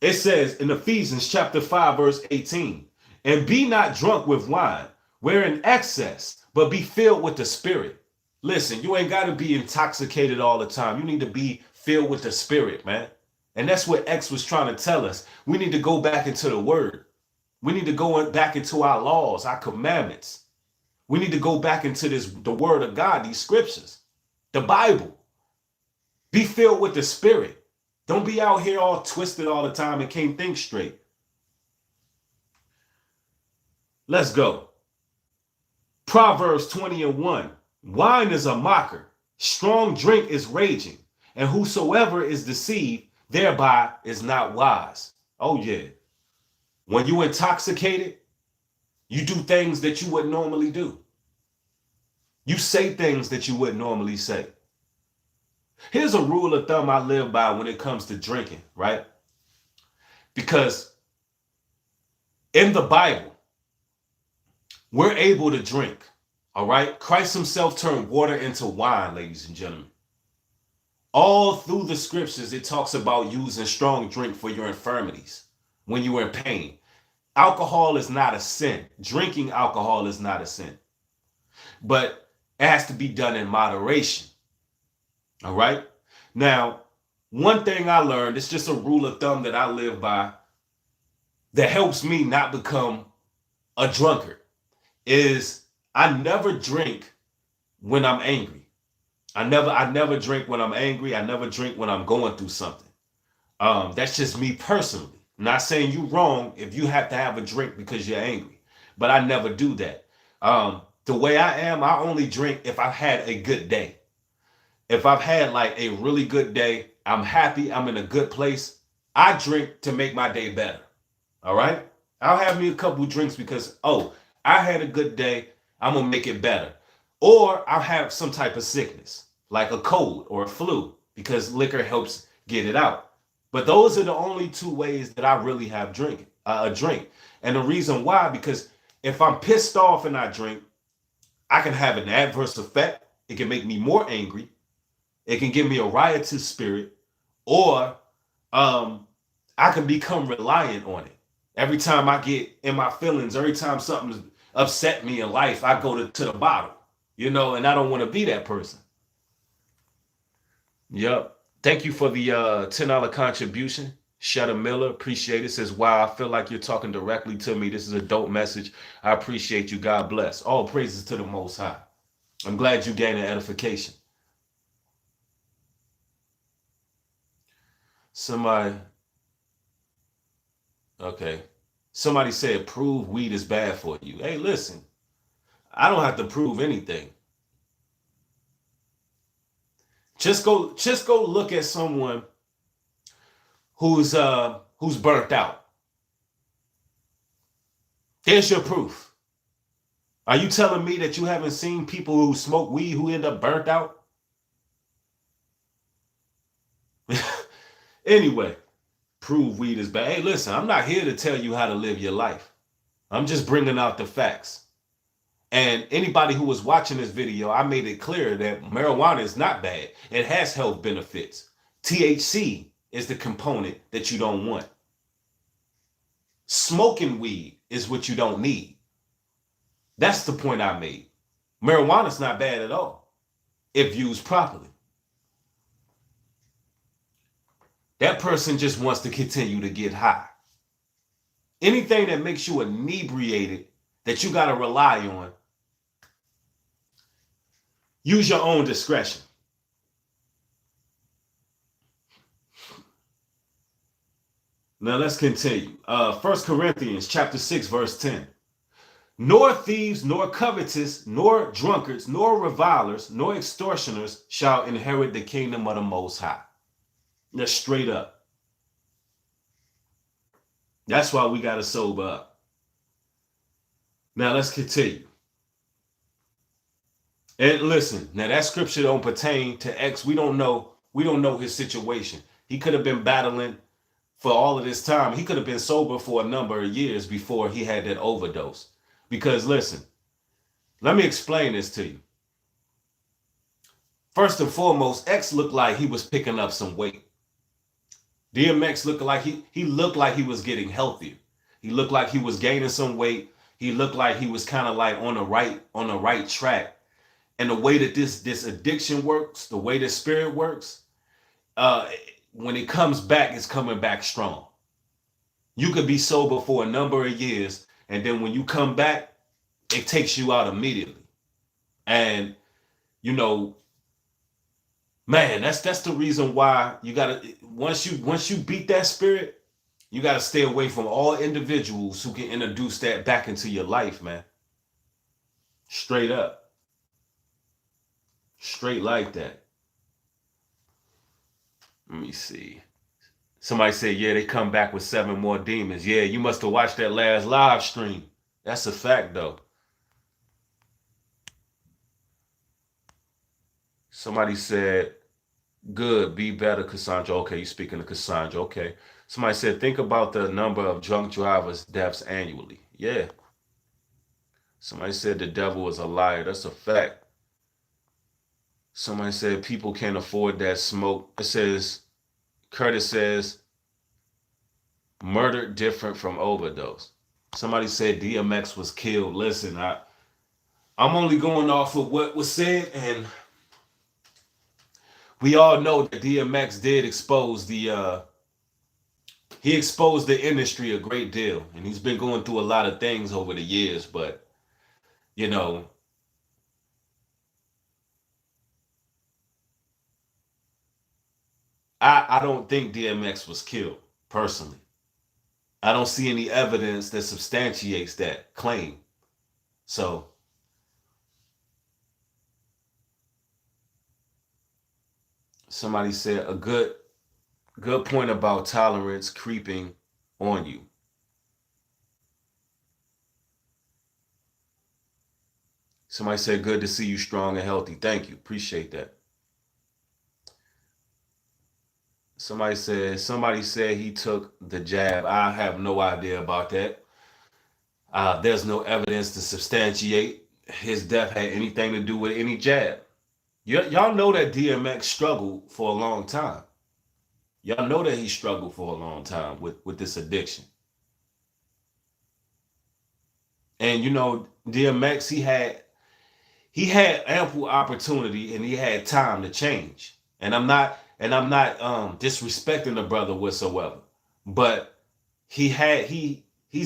It says in Ephesians chapter 5, verse 18, and be not drunk with wine, wherein excess, but be filled with the Spirit. Listen, you ain't got to be intoxicated all the time. You need to be filled with the Spirit, man. And that's what X was trying to tell us. We need to go back into the word. We need to go back into our laws, our commandments. We need to go back into the word of God, these scriptures, the Bible. Be filled with the Spirit. Don't be out here all twisted all the time and can't think straight. Let's go. Proverbs 20:1. Wine is a mocker. Strong drink is raging. And whosoever is deceived thereby is not wise. Oh, yeah. When you intoxicated, you do things that you wouldn't normally do. You say things that you wouldn't normally say. Here's a rule of thumb I live by when it comes to drinking, right? Because in the Bible, we're able to drink, all right? Christ himself turned water into wine, ladies and gentlemen. All through the scriptures, it talks about using strong drink for your infirmities when you are in pain. Alcohol is not a sin. Drinking alcohol is not a sin. But it has to be done in moderation. All right? Now, one thing I learned, it's just a rule of thumb that I live by that helps me not become a drunkard, is I never drink when I'm angry. I never drink when I'm angry. I never drink when I'm going through something. That's just me personally. I'm not saying you're wrong if you have to have a drink because you're angry, but I never do that. The way I am, I only drink if I've had a good day. If I've had like a really good day, I'm happy, I'm in a good place, I drink to make my day better. All right? I'll have me a couple drinks because, oh, I had a good day, I'm going to make it better. Or I'll have some type of sickness, like a cold or a flu, because liquor helps get it out. But those are the only two ways that I really have a drink. And the reason why, because if I'm pissed off and I drink, I can have an adverse effect. It can make me more angry. It can give me a riotous spirit, or I can become reliant on it. Every time I get in my feelings, every time something's upset me in life, I go to the bottle, and I don't want to be that person. Yep. Thank you for the $10 contribution. Shutter Miller, appreciate it. Says, wow, I feel like you're talking directly to me. This is a dope message. I appreciate you. God bless. All praises to the Most High. I'm glad you gained an edification. Somebody said, prove weed is bad for you. Hey, listen, I don't have to prove anything. Just go look at someone who's burnt out. There's your proof. Are you telling me that you haven't seen people who smoke weed who end up burnt out? Anyway, prove weed is bad. Hey, listen, I'm not here to tell you how to live your life. I'm just bringing out the facts. And anybody who was watching this video, I made it clear that marijuana is not bad. It has health benefits. THC is the component that you don't want. Smoking weed is what you don't need. That's the point I made. Marijuana's not bad at all if used properly. That person just wants to continue to get high. Anything that makes you inebriated that you got to rely on, use your own discretion. Now let's continue. 1 Corinthians chapter 6, verse 10. Nor thieves, nor covetous, nor drunkards, nor revilers, nor extortioners shall inherit the kingdom of the Most High. That's straight up. That's why we got to sober up. Now let's continue. And listen, now that scripture don't pertain to X. We don't know his situation. He could have been battling for all of this time. He could have been sober for a number of years before he had that overdose. Because listen, let me explain this to you. First and foremost, X looked like he was picking up some weight. DMX looked like he looked like he was getting healthier. He looked like he was gaining some weight. He looked like he was kind of like on the right track. And the way that this addiction works, the way the spirit works, when it comes back, it's coming back strong. You could be sober for a number of years, and then when you come back, it takes you out immediately. And you know, man, that's the reason why you gotta once you beat that spirit, you gotta stay away from all individuals who can introduce that back into your life, man. Straight up. Straight like that. Let me see. Somebody said, yeah, they come back with 7 more demons. Yeah, you must have watched that last live stream. That's a fact, though. Somebody said, good, be better, Cassandra. Okay, you're speaking to Cassandra. Okay. Somebody said, think about the number of drunk drivers deaths annually. Yeah. Somebody said the devil is a liar. That's a fact. Somebody said people can't afford that smoke. It says, Curtis says, murdered different from overdose. Somebody said DMX was killed. Listen, I'm only going off of what was said, and we all know that DMX did expose he exposed the industry a great deal, and he's been going through a lot of things over the years, but you know, I don't think DMX was killed, personally. I don't see any evidence that substantiates that claim. So, somebody said a good point about tolerance creeping on you. Somebody said, good to see you strong and healthy. Thank you. Appreciate that. Somebody said he took the jab. I have no idea about that. There's no evidence to substantiate his death had anything to do with any jab. Y'all know that DMX struggled for a long time. Y'all know that he struggled for a long time with this addiction. And you know, DMX, he had ample opportunity and he had time to change. And I'm not disrespecting the brother whatsoever, but he's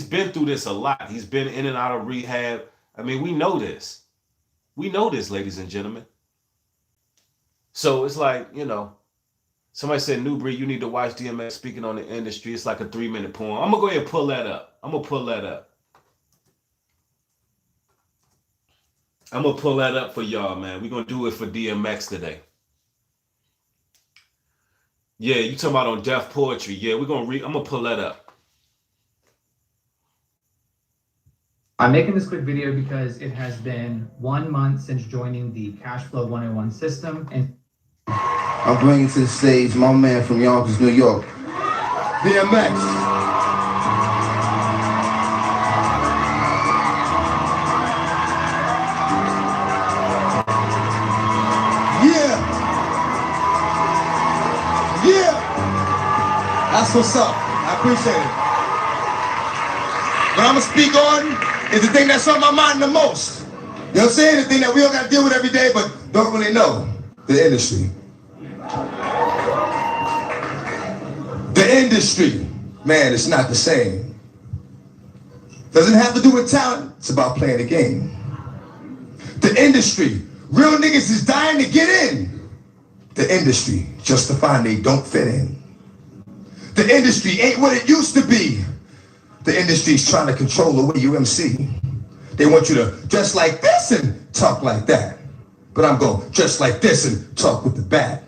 been through this a lot. He's been in and out of rehab. I mean, we know this, ladies and gentlemen. So it's like, you know, somebody said, Newbury, you need to watch DMX speaking on the industry. It's like a 3-minute poem. I'm gonna go ahead and pull that up. I'm gonna pull that up for y'all, man. We're gonna do it for DMX today. Yeah, you talking about on Deaf Poetry. Yeah, we're gonna I'm gonna pull that up. I'm making this quick video because it has been 1 month since joining the Cashflow 101 system, and I'm bringing to the stage my man from Yonkers, New York, DMX. That's what's up. I appreciate it. What I'm gonna speak on is the thing that's on my mind the most. You know what I'm saying? The thing that we all gotta deal with every day, but don't really know. The industry. The industry. Man, it's not the same. Doesn't have to do with talent. It's about playing the game. The industry. Real niggas is dying to get in. The industry. Justifying they don't fit in. The industry ain't what it used to be. The industry's trying to control the way you MC. They want you to dress like this and talk like that. But I'm going to dress like this and talk with the bat.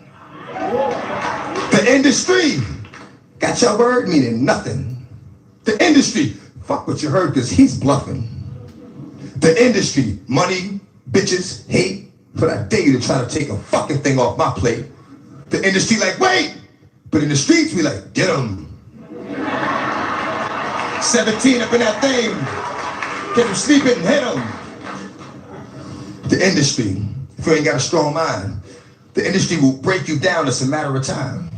The industry got your word meaning nothing. The industry, fuck what you heard because he's bluffing. The industry, money, bitches, hate, but I dare you to try to take a fucking thing off my plate. The industry like, wait, but in the streets we like, get 'em. 17 up in that thing, get him sleeping, hit him. The industry, if you ain't got a strong mind, the industry will break you down, it's a matter of time.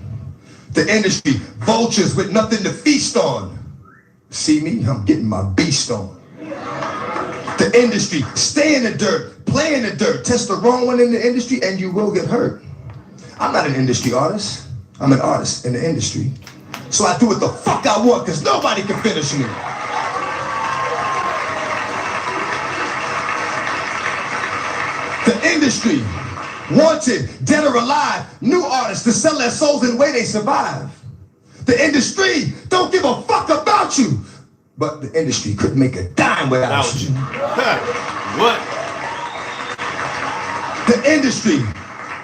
The industry, vultures with nothing to feast on. See me, I'm getting my beast on. The industry, stay in the dirt, play in the dirt, test the wrong one in the industry and you will get hurt. I'm not an industry artist, I'm an artist in the industry. So I do what the fuck I want because nobody can finish me. The industry, wanted, dead or alive, new artists to sell their souls in the way they survive. The industry don't give a fuck about you, but the industry couldn't make a dime without you. What? The industry,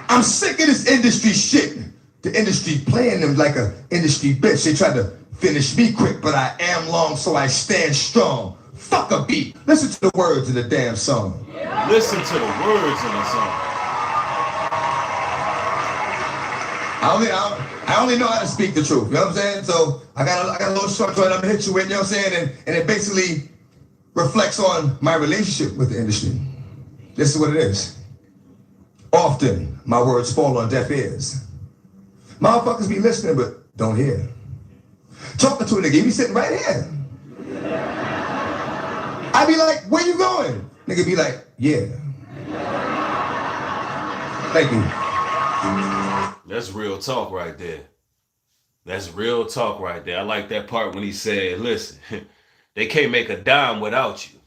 I'm sick of this industry shit. The industry playing them like a industry bitch. They try to finish me quick, but I am long, so I stand strong. Fuck a beat. Listen to the words of the damn song. Listen to the words in the song. I only know how to speak the truth. You know what I'm saying? So I got a little short that I'm gonna hit you with. You know what I'm saying? And it basically reflects on my relationship with the industry. This is what it is. Often my words fall on deaf ears. Motherfuckers be listening but don't hear. Talking to a nigga, he be sitting right here. I be like, where you going? Nigga be like, yeah. Thank you. That's real talk right there. That's real talk right there. I like that part when he said, listen, they can't make a dime without you,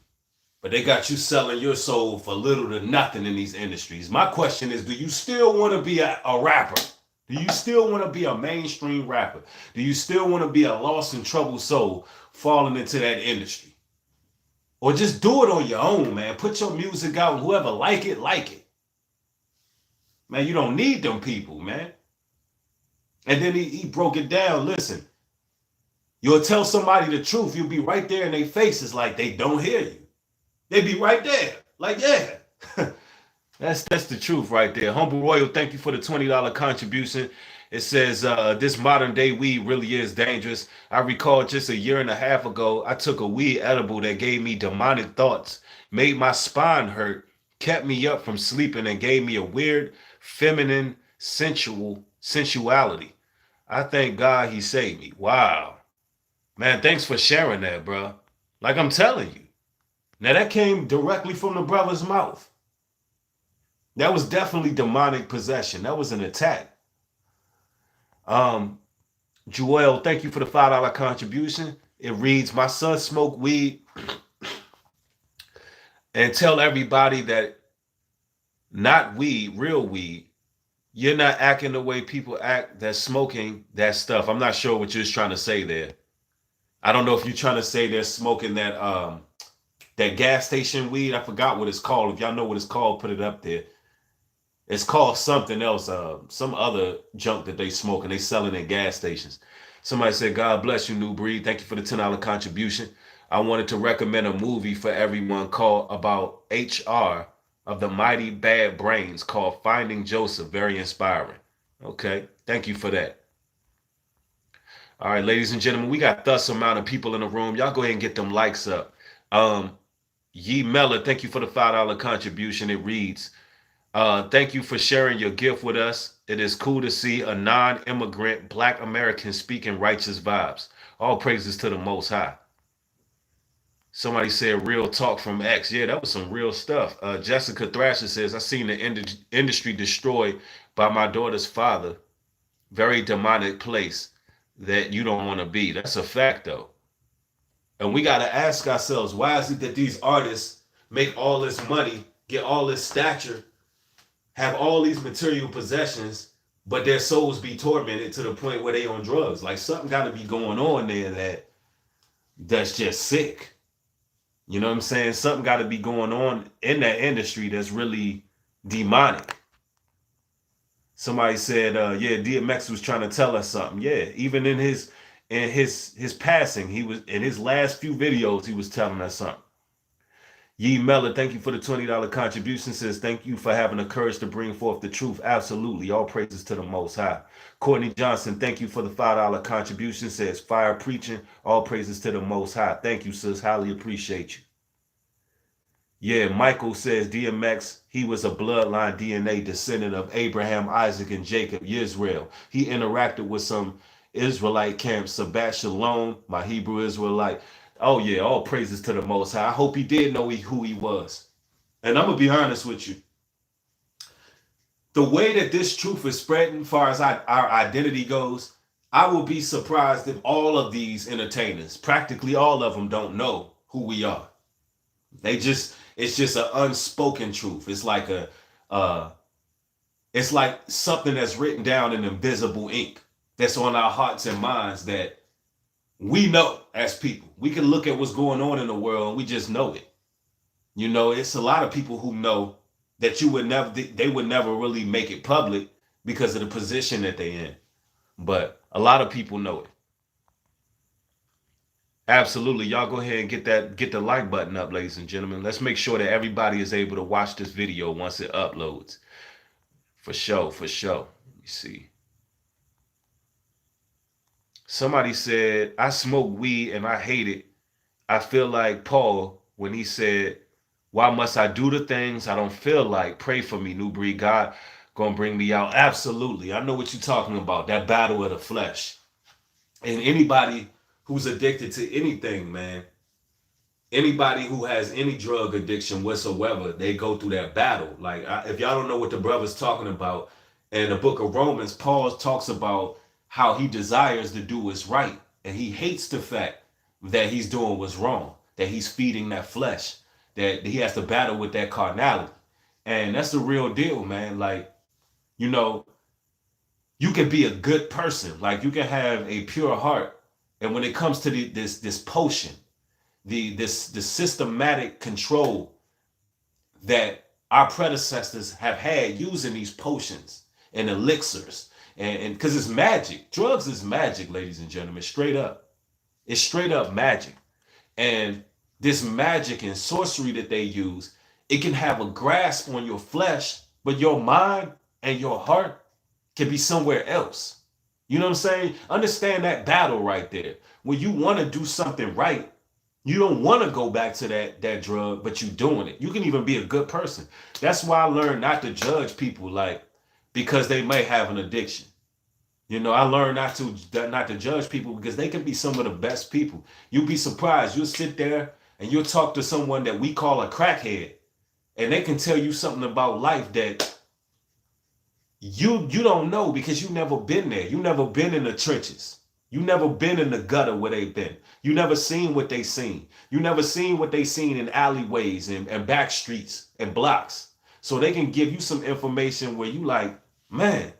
but they got you selling your soul for little to nothing in these industries. My question is, do you still want to be a rapper? Do you still want to be a mainstream rapper? Do you still want to be a lost and troubled soul falling into that industry? Or just do it on your own, man. Put your music out and whoever like it, like it. Man, you don't need them people, man. And then he broke it down. Listen, you'll tell somebody the truth. You'll be right there in their faces like they don't hear you. They be right there. Like, yeah. That's the truth right there. Humble Royal, thank you for the $20 contribution. It says, this modern day weed really is dangerous. I recall just a year and a half ago, I took a weed edible that gave me demonic thoughts, made my spine hurt, kept me up from sleeping, and gave me a weird, feminine, sensuality. I thank God he saved me. Wow. Man, thanks for sharing that, bro. Like I'm telling you. Now that came directly from the brother's mouth. That was definitely demonic possession. That was an attack. Joel, thank you for the $5 contribution. It reads, my son smoked weed and tell everybody that not weed, real weed. You're not acting the way people act that's smoking that stuff. I'm not sure what you're trying to say there. I don't know if you're trying to say they're smoking that gas station weed. I forgot what it's called. If y'all know what it's called, put it up there. It's called something else, some other junk that they smoke and they selling at gas stations. Somebody said, God bless you, New Breed. Thank you for the $10 contribution. I wanted to recommend a movie for everyone called about HR of the Mighty Bad Brains called Finding Joseph. Very inspiring. Okay, thank you for that. All right, ladies and gentlemen, we got thus amount of people in the room. Y'all go ahead and get them likes up. Yee Mella, thank you for the $5 contribution. It reads, thank you for sharing your gift with us. It is cool to see a non-immigrant Black American speaking righteous vibes. All praises to the Most High. Somebody said real talk from X. Yeah, that was some real stuff. Jessica Thrasher says, I seen the industry destroyed by my daughter's father. Very demonic place that you don't want to be. That's a fact, though. And we got to ask ourselves, why is it that these artists make all this money, get all this stature, have all these material possessions, but their souls be tormented to the point where they on drugs? Like, something got to be going on there that's just sick. You know what I'm saying? Something got to be going on in that industry that's really demonic. Somebody said, yeah, DMX was trying to tell us something. Yeah, even in his passing, he was in his last few videos, he was telling us something. Yee Mellor, thank you for the $20 contribution. Says, thank you for having the courage to bring forth the truth. Absolutely. All praises to the Most High. Courtney Johnson, thank you for the $5 contribution. Says, fire preaching. All praises to the Most High. Thank you, sis. Highly appreciate you. Yeah, Michael says, DMX, he was a bloodline DNA descendant of Abraham, Isaac, and Jacob, Israel. He interacted with some Israelite camps, Sabbat Shalom, my Hebrew Israelite. Oh yeah, all praises to the Most High. I hope he did know who he was. And I'm going to be honest with you. The way that this truth is spreading, as far as our identity goes, I will be surprised if all of these entertainers, practically all of them, don't know who we are. It's just an unspoken truth. It's like it's like something that's written down in invisible ink that's on our hearts and minds that we know as people. We can look at what's going on in the world and we just know it. You know, it's a lot of people who know that they would never really make it public because of the position that they're in. But a lot of people know it. Absolutely. Y'all go ahead and get the like button up, ladies and gentlemen. Let's make sure that everybody is able to watch this video once it uploads. For sure, for sure. Let me see. Somebody said, I smoke weed and I hate it. I feel like Paul when he said, why must I do the things I don't feel like? Pray for me, New Breed. God gonna bring me out. Absolutely. I know what you're talking about. That battle of the flesh. And anybody who's addicted to anything, man, anybody who has any drug addiction whatsoever, they go through that battle. Like, if y'all don't know what the brother's talking about, in the book of Romans, Paul talks about how he desires to do what's right. And he hates the fact that he's doing what's wrong, that he's feeding that flesh, that he has to battle with that carnality. And that's the real deal, man. Like, you know, you can be a good person. Like, you can have a pure heart. And when it comes to this potion, this systematic control that our predecessors have had using these potions and elixirs, and because it's magic. Drugs is magic, ladies and gentlemen, straight up. It's straight up magic. And this magic and sorcery that they use, it can have a grasp on your flesh, but your mind and your heart can be somewhere else. You know what I'm saying? Understand that battle right there. When you want to do something right, you don't want to go back to that drug, but you're doing it. You can even be a good person. That's why I learned not to judge people, like, because they may have an addiction. You know, I learned not to judge people because they can be some of the best people. You'll be surprised. You'll sit there and you'll talk to someone that we call a crackhead, and they can tell you something about life that you don't know because you never been there. You never been in the trenches. You never been in the gutter where they've been. You never seen what they seen. You never seen what they seen in alleyways and back streets and blocks. So they can give you some information where you like, man,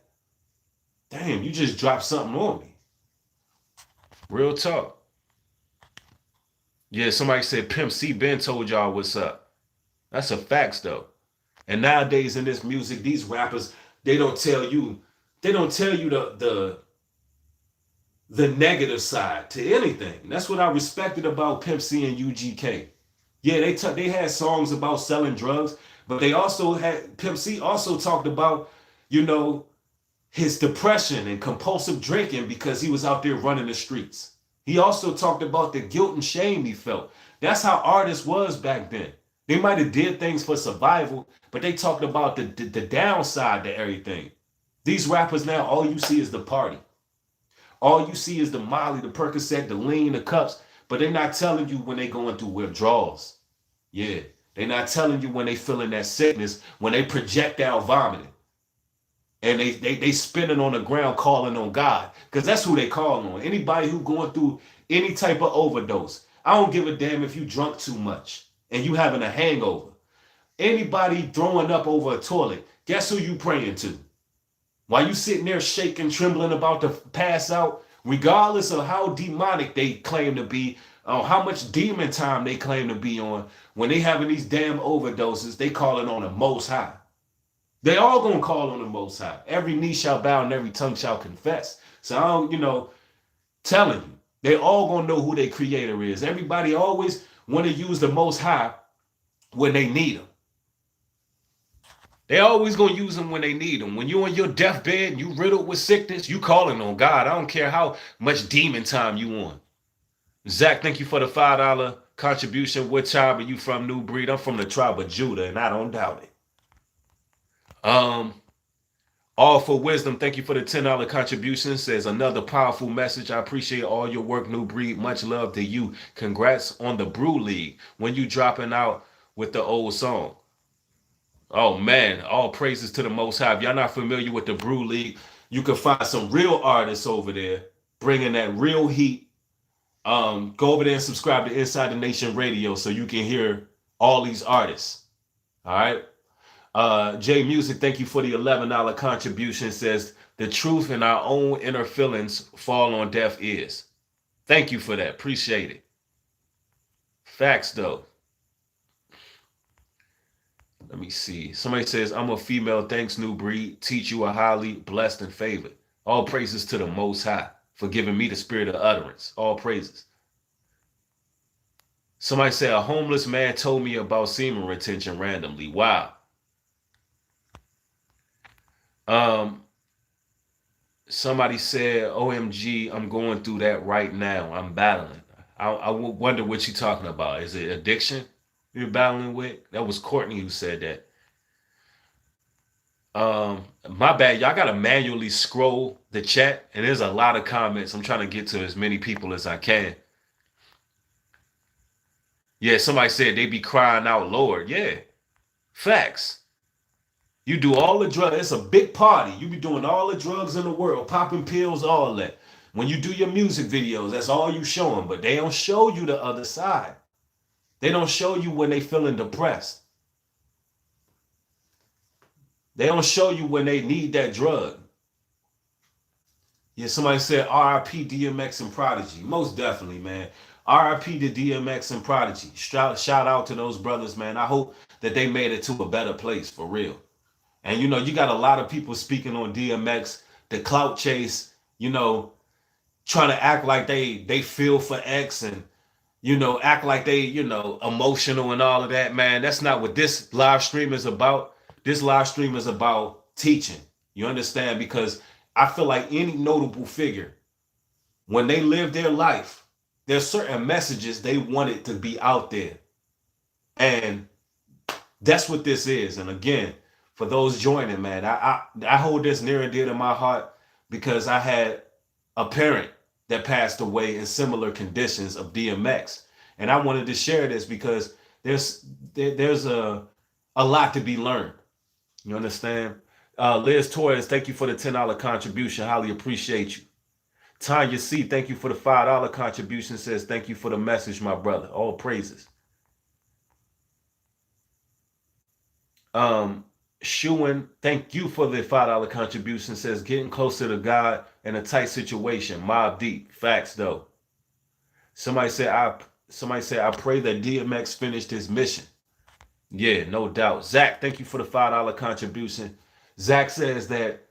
damn, you just dropped something on me. Real talk. Yeah, somebody said Pimp C Ben told y'all what's up. That's a facts though. And nowadays in this music, these rappers, they don't tell you the negative side to anything. That's what I respected about Pimp C and UGK. Yeah, they had songs about selling drugs, but they also had, Pimp C also talked about, you know, his depression and compulsive drinking because he was out there running the streets. He also talked about the guilt and shame he felt. That's how artists was back then. They might have did things for survival, but they talked about the downside to everything. These rappers now, all you see is the party. All you see is the Molly, the Percocet, the lean, the cups, but they're not telling you when they going through withdrawals. Yeah, they're not telling you when they feeling that sickness, when they projectile vomiting. And they spinning on the ground calling on God, because that's who they call on. Anybody who going through any type of overdose. I don't give a damn if you drunk too much and you having a hangover. Anybody throwing up over a toilet, guess who you praying to? While you sitting there shaking, trembling about to pass out, regardless of how demonic they claim to be, or how much demon time they claim to be on, when they having these damn overdoses, they calling on the Most High. They all gonna call on the Most High. Every knee shall bow and every tongue shall confess. So I don't, telling you, they all gonna know who their creator is. Everybody always want to use the Most High when they need him. They always gonna use them when they need them. When you on your deathbed and you riddled with sickness, you calling on God. I don't care how much demon time you on. Zach, thank you for the $5 contribution. What tribe are you from, New Breed? I'm from the tribe of Judah, and I don't doubt it. All for Wisdom, thank you for the $10 contribution. Says another powerful message. I appreciate all your work, New Breed. Much love to you. Congrats on the Brew League. When you dropping out with the old song? Oh man, all praises to the Most High. If y'all not familiar with the Brew League, you can find some real artists over there bringing that real heat. Go over there and subscribe to Inside the Nation Radio so you can hear all these artists. All right. J Music, thank you for the $11 contribution. Says the truth in our own inner feelings fall on deaf ears. Thank you for that. Appreciate it. Facts though. Let me see. Somebody says, I'm a female. Thanks, New Breed. Teach you are highly blessed and favored. All praises to the Most High for giving me the spirit of utterance. All praises. Somebody said, a homeless man told me about semen retention randomly. Wow. Somebody said, OMG, I'm going through that right now. I'm battling. I wonder what you're talking about. Is it addiction you're battling with? That was Courtney who said that. My bad. Y'all got to manually scroll the chat, and there's a lot of comments. I'm trying to get to as many people as I can. Yeah, somebody said they be crying out, Lord. Yeah, facts. You do all the drugs. It's a big party. You be doing all the drugs in the world, popping pills, all that. When you do your music videos, that's all you show them. But they don't show you the other side. They don't show you when they feeling depressed. They don't show you when they need that drug. Yeah, somebody said RIP DMX and Prodigy. Most definitely, man. RIP to DMX and Prodigy. Shout out to those brothers, man. I hope that they made it to a better place, for real. And, you got a lot of people speaking on DMX, the clout chase, trying to act like they feel for X and, act like they, emotional and all of that, man. That's not what this live stream is about. This live stream is about teaching. You understand? Because I feel like any notable figure, when they live their life, there's certain messages they wanted to be out there. And that's what this is. And again, for those joining, man, I hold this near and dear to my heart because I had a parent that passed away in similar conditions of DMX. And I wanted to share this because there's a lot to be learned. You understand? Liz Torres, thank you for the $10 contribution. Highly appreciate you. Tanya C, thank you for the $5 contribution. Says, thank you for the message, my brother. All praises. Shuan, thank you for the $5 contribution. Says, getting closer to God in a tight situation. Mob deep. Facts, though. Somebody said, I pray that DMX finished his mission. Yeah, no doubt. Zach, thank you for the $5 contribution. Zach says that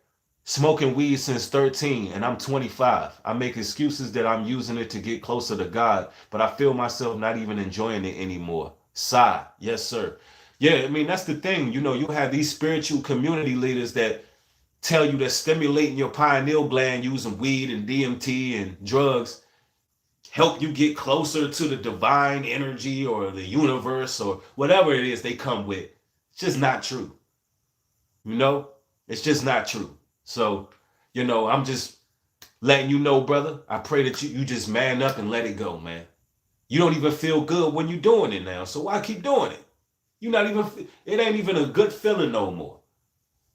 smoking weed since 13 and I'm 25. I make excuses that I'm using it to get closer to God, but I feel myself not even enjoying it anymore. Sigh. Yes, sir. Yeah, I mean, that's the thing. You have these spiritual community leaders that tell you that stimulating your pineal gland using weed and DMT and drugs help you get closer to the divine energy or the universe or whatever it is they come with. It's just not true. It's just not true. So, I'm just letting you know, brother. I pray that you just man up and let it go, man. You don't even feel good when you're doing it now. So why keep doing it? It ain't even a good feeling no more.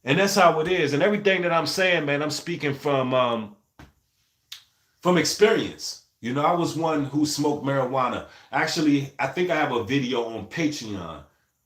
And that's how it is. And everything that I'm saying, man, I'm speaking from experience. I was one who smoked marijuana. Actually, I think I have a video on Patreon,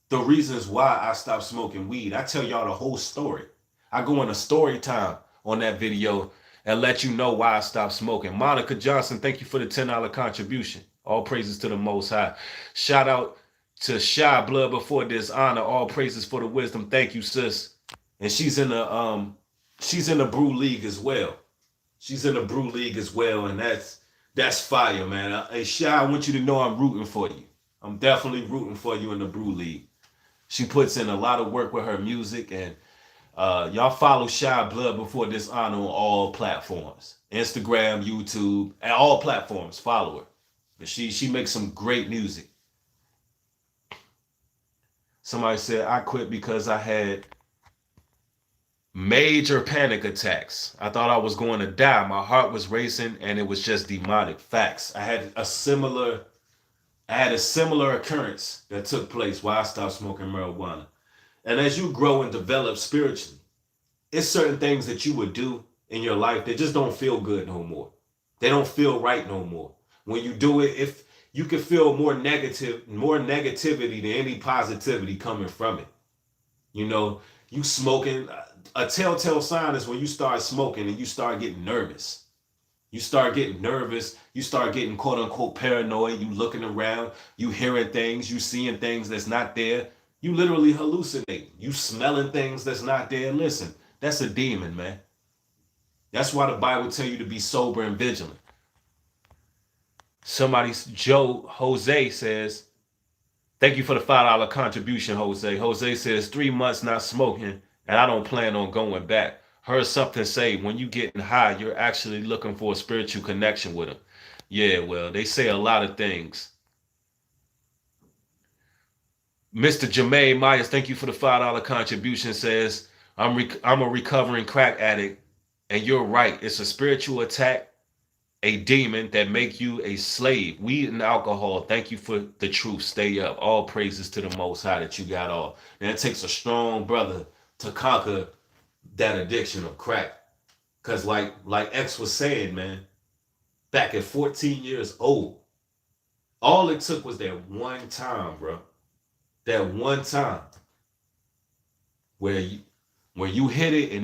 the reasons why I stopped smoking weed. I tell y'all the whole story. I go into story time on that video and let you know why I stopped smoking. Monica Johnson, thank you for the $10 contribution. All praises to the Most High. Shout out to Shy Blood Before Dishonor. All praises for the wisdom. Thank you, sis. And she's in the Brew League as well. She's in the Brew League as well, and that's fire, man. Hey, Shy, I want you to know I'm rooting for you. I'm definitely rooting for you in the Brew League. She puts in a lot of work with her music, and y'all follow Shy Blood Before Dishonor on all platforms. Instagram, YouTube, and all platforms. Follow her. But she makes some great music. Somebody said, I quit because I had major panic attacks. I thought I was going to die. My heart was racing and it was just demonic. Facts. I had a similar occurrence that took place while I stopped smoking marijuana. And as you grow and develop spiritually, it's certain things that you would do in your life that just don't feel good no more. They don't feel right no more. When you do it, if you can feel more negativity than any positivity coming from it. You smoking, a telltale sign is when you start smoking and you start getting nervous. You start getting nervous. You start getting quote unquote paranoid. You looking around, you hearing things, you seeing things that's not there. You literally hallucinate. You smelling things that's not there. Listen, that's a demon, man. That's why the Bible tell you to be sober and vigilant. Joe Jose says, thank you for the $5 contribution, Jose. Jose says 3 months not smoking and I don't plan on going back. Heard something say when you getting high, you're actually looking for a spiritual connection with him. Yeah, well, they say a lot of things. Mr. Jermaine Myers, thank you for the $5 contribution, says, I'm a recovering crack addict, and you're right. It's a spiritual attack, a demon that make you a slave. Weed and alcohol, thank you for the truth. Stay up. All praises to the Most High that you got all. And it takes a strong brother to conquer that addiction of crack. Because like X was saying, man, back at 14 years old, all it took was that one time, bro. That one time where you hit it and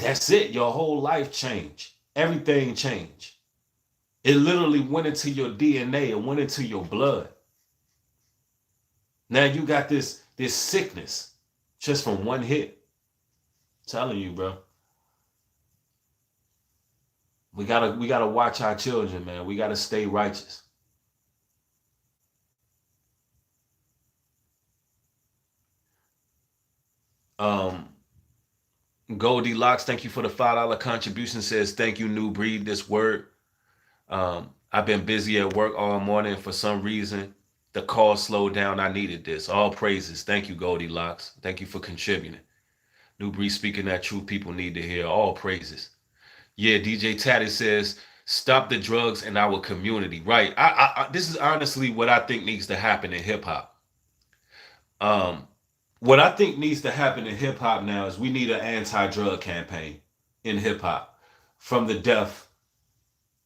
that's it. Your whole life changed. Everything changed. It literally went into your DNA. It went into your blood. Now you got this sickness just from one hit. I'm telling you, bro. We gotta watch our children, man. We gotta stay righteous. Goldilocks, thank you for the $5 contribution. Says, thank you, New Breed, this word. I've been busy at work all morning. For some reason, the call slowed down. I needed this. All praises. Thank you, Goldilocks. Thank you for contributing. New Breed speaking that truth people need to hear. All praises. Yeah, DJ Tatty says, stop the drugs in our community. Right. This is honestly what I think needs to happen in hip hop. What I think needs to happen in hip hop now is we need an anti-drug campaign in hip hop from the death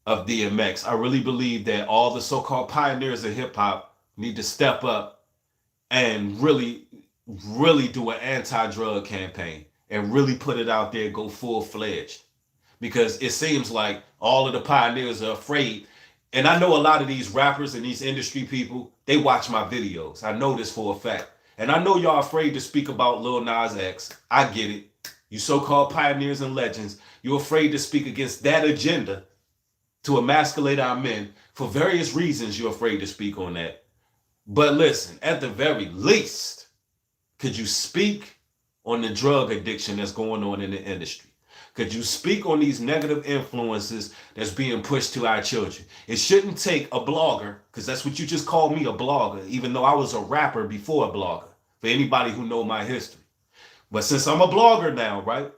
of DMX. I really believe that all the so-called pioneers of hip hop need to step up and really do an anti-drug campaign and really put it out there, go full-fledged. Because it seems like all of the pioneers are afraid. And I know a lot of these rappers and these industry people, they watch my videos. I know this for a fact. And I know y'all afraid to speak about Lil Nas X. I get it. You so-called pioneers and legends, you're afraid to speak against that agenda to emasculate our men. For various reasons, you're afraid to speak on that. But listen, at the very least, could you speak on the drug addiction that's going on in the industry? Could you speak on these negative influences that's being pushed to our children? It shouldn't take a blogger, because that's what you just called me, a blogger, even though I was a rapper before a blogger, for anybody who know my history. But since I'm a blogger now, right?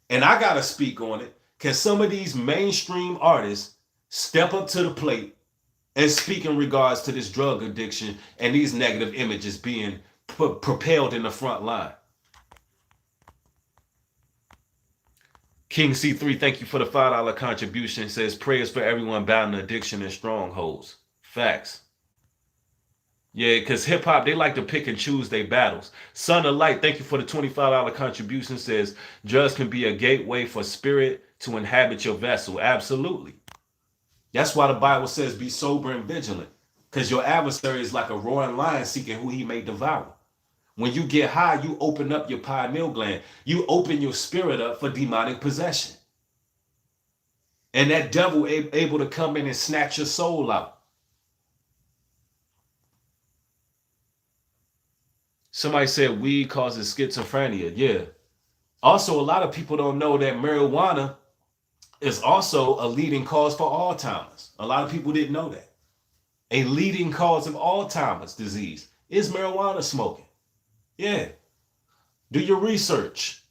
And I got to speak on it, can some of these mainstream artists step up to the plate and speak in regards to this drug addiction and these negative images being propelled in the front line? King C3, thank you for the $5 contribution. It says prayers for everyone battling addiction and strongholds. Facts. Yeah, because hip hop, they like to pick and choose their battles. Son of Light, thank you for the $25 contribution. Says drugs can be a gateway for spirit to inhabit your vessel. Absolutely. That's why the Bible says be sober and vigilant, because your adversary is like a roaring lion seeking who he may devour. When you get high, you open up your pineal gland. You open your spirit up for demonic possession. And that devil able to come in and snatch your soul out. Somebody said weed causes schizophrenia. Yeah. Also, a lot of people don't know that marijuana is also a leading cause for Alzheimer's. A lot of people didn't know that. A leading cause of Alzheimer's disease is marijuana smoking. Yeah. Do your research.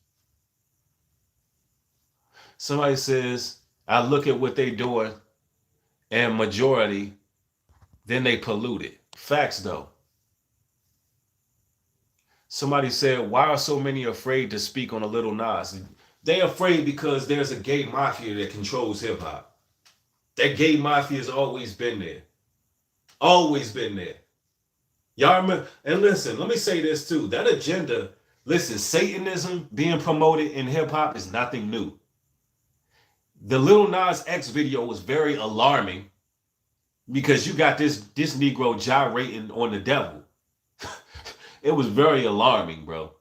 Somebody says, I look at what they doing and majority, then they pollute it. Facts though. Somebody said, why are so many afraid to speak on a Little Nas? They're afraid because there's a gay mafia that controls hip hop. That gay mafia has always been there. Always been there. Y'all remember? And listen, let me say this too. That agenda, listen, Satanism being promoted in hip hop is nothing new. The Lil Nas X video was very alarming because you got this Negro gyrating on the devil. It was very alarming, bro.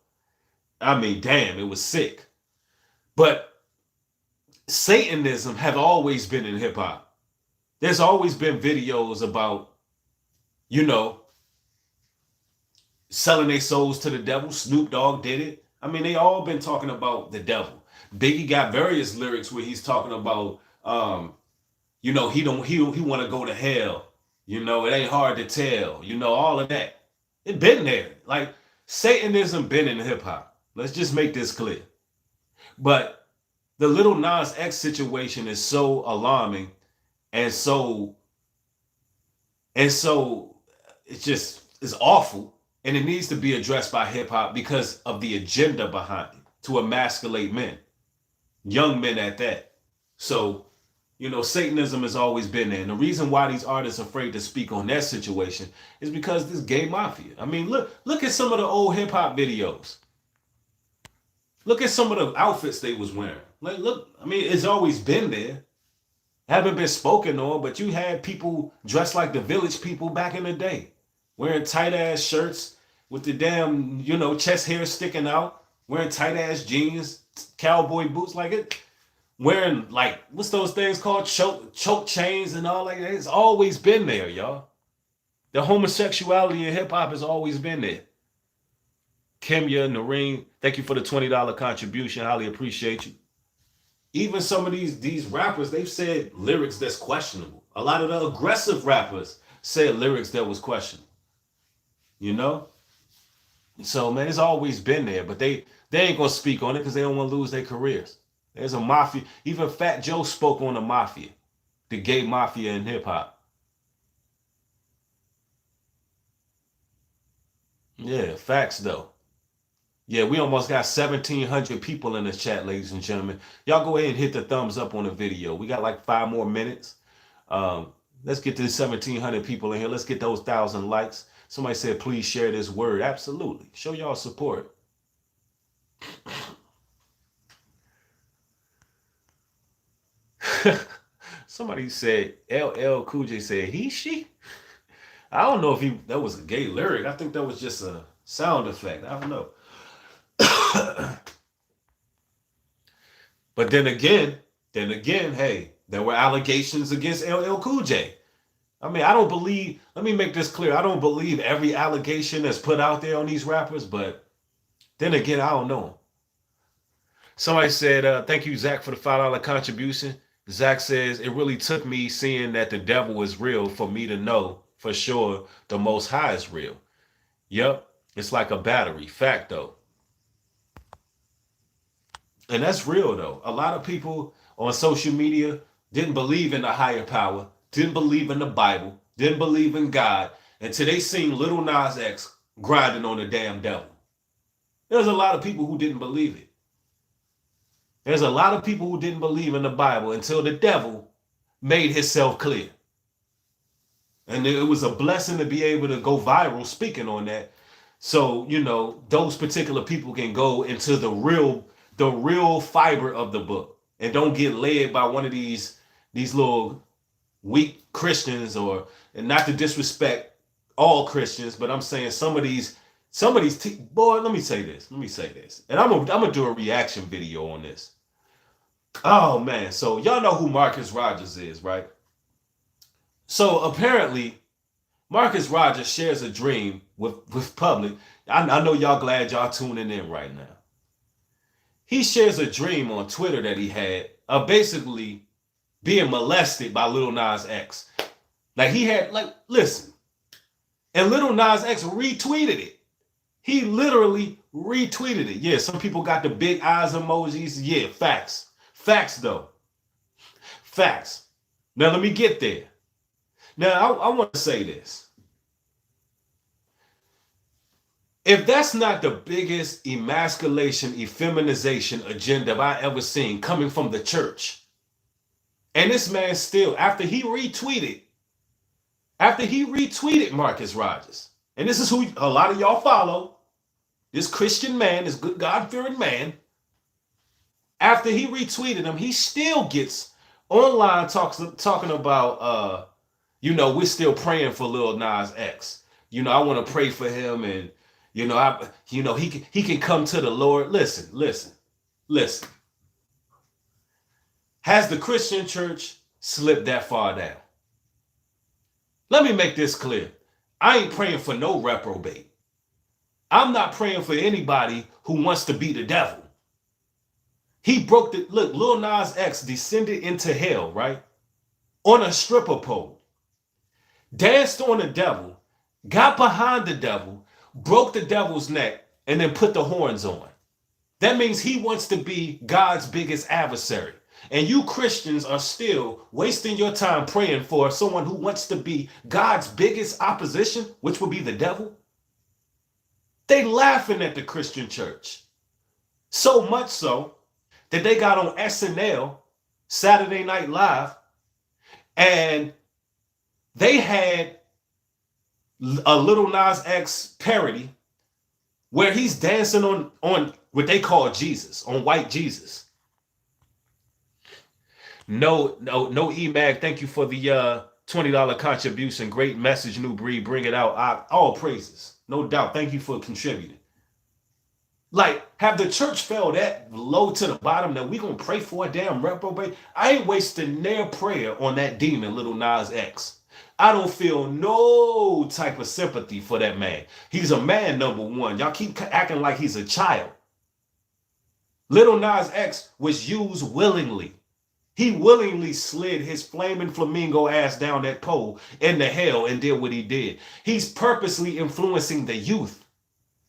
I mean, damn, it was sick. But Satanism have always been in hip hop. There's always been videos about, you know, selling their souls to the devil. Snoop Dogg did it. I mean, they all been talking about the devil. Biggie got various lyrics where he's talking about, you know, he want to go to hell. You know, it ain't hard to tell. You know, all of that. It been there. Like, Satanism been in hip hop. Let's just make this clear. But the Lil Nas X situation is so alarming and so it's awful, and it needs to be addressed by hip hop because of the agenda behind it, to emasculate men, young men at that. So, you know, Satanism has always been there. And the reason why these artists are afraid to speak on that situation is because this gay mafia. I mean, look at some of the old hip hop videos. Look at some of the outfits they was wearing. Like, look, I mean, it's always been there. Haven't been spoken on, but you had people dressed like the village people back in the day, wearing tight ass shirts with the damn, you know, chest hair sticking out, wearing tight ass jeans, cowboy boots, like it. Wearing, like, what's those things called? Choke chains and all like that. It's always been there, y'all. The homosexuality in hip hop has always been there. Kimya, Noreen, thank you for the $20 contribution. Highly appreciate you. Even some of these rappers, they've said lyrics that's questionable. A lot of the aggressive rappers said lyrics that was questionable. You know? So, man, it's always been there. But they ain't going to speak on it because they don't want to lose their careers. There's a mafia. Even Fat Joe spoke on the mafia, the gay mafia in hip hop. Yeah, facts though. Yeah, we almost got 1,700 people in the chat, ladies and gentlemen. Y'all go ahead and hit the thumbs up on the video. We got like 5 more minutes. Let's get to 1,700 people in here. Let's get those 1,000 likes. Somebody said, please share this word. Absolutely. Show y'all support. Somebody said, LL Cool J said, she? I don't know if that was a gay lyric. I think that was just a sound effect. I don't know. But then again, hey, there were allegations against LL Cool J. I mean, let me make this clear. I don't believe every allegation that's put out there on these rappers, but then again, I don't know. Somebody said, thank you, Zach, for the $5 contribution. Zach says, it really took me seeing that the devil is real for me to know for sure the Most High is real. Yep, it's like a battery. Fact, though. And that's real though. A lot of people on social media didn't believe in the higher power, didn't believe in the Bible, didn't believe in God until they seen Little Nas X grinding on the damn devil. There's a lot of people who didn't believe it. There's a lot of people who didn't believe in the Bible until the devil made himself clear. And it was a blessing to be able to go viral speaking on that. So, you know, those particular people can go into the real fiber of the book and don't get led by one of these little weak Christians, or, and not to disrespect all Christians, but I'm saying some of these boy, let me say this. And I'm gonna do a reaction video on this. Oh man, so y'all know who Marcus Rogers is, right? So apparently Marcus Rogers shares a dream with public. I know y'all glad y'all tuning in right now. He shares a dream on Twitter that he had of basically being molested by Lil Nas X. Like he had, like, listen. And Lil Nas X retweeted it. He literally retweeted it. Yeah, some people got the big eyes emojis. Yeah, facts. Facts though. Facts. Now let me get there. Now I want to say this. If that's not the biggest emasculation, effeminization agenda I've ever seen coming from the church, and this man still, after he retweeted Marcus Rogers, and this is who a lot of y'all follow, this Christian man, this good God-fearing man, after he retweeted him, he still gets online talking about, you know, we're still praying for Lil Nas X. You know, I want to pray for him, and you know, he can come to the Lord. Listen. Has the Christian church slipped that far down? Let me make this clear. I ain't praying for no reprobate. I'm not praying for anybody who wants to be the devil. He broke the, look, Lil Nas X descended into hell, right? On a stripper pole. Danced on the devil, got behind the devil, broke the devil's neck, and then put the horns on. That means he wants to be God's biggest adversary. And you Christians are still wasting your time praying for someone who wants to be God's biggest opposition, which would be the devil. They laughing at the Christian church. So much so that they got on SNL, Saturday Night Live, and they had a Lil Nas X parody where he's dancing on what they call Jesus, on white Jesus. No, EMAG, thank you for the $20 contribution. Great message, New Breed. Bring it out. All praises. No doubt. Thank you for contributing. Like, have the church fell that low to the bottom that we gonna pray for a damn reprobate? I ain't wasting their prayer on that demon, Lil Nas X. I don't feel no type of sympathy for that man. He's a man, number one. Y'all keep acting like he's a child. Lil Nas X was used willingly. He willingly slid his flaming flamingo ass down that pole into hell and did what he did. He's purposely influencing the youth.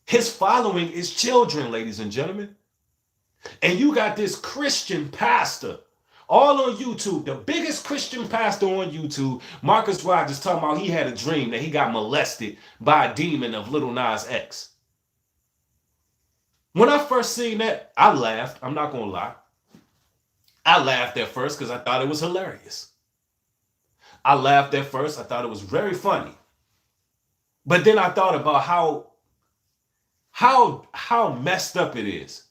His following is children, ladies and gentlemen. And you got this Christian pastor all on YouTube, the biggest Christian pastor on YouTube, Marcus Rogers, talking about he had a dream that he got molested by a demon of Lil Nas X. When I first seen that, I laughed. I'm not going to lie. I laughed at first because I thought it was hilarious. I laughed at first. I thought it was very funny. But then I thought about how messed up it is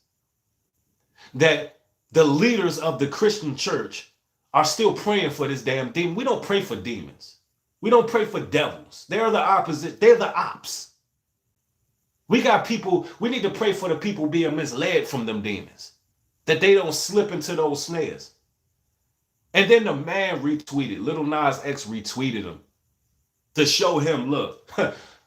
that the leaders of the Christian church are still praying for this damn demon. We don't pray for demons. We don't pray for devils. They're the opposite. They're the ops. We got people, we need to pray for the people being misled from them demons, that they don't slip into those snares. And then the man retweeted, Lil Nas X retweeted him to show him, look,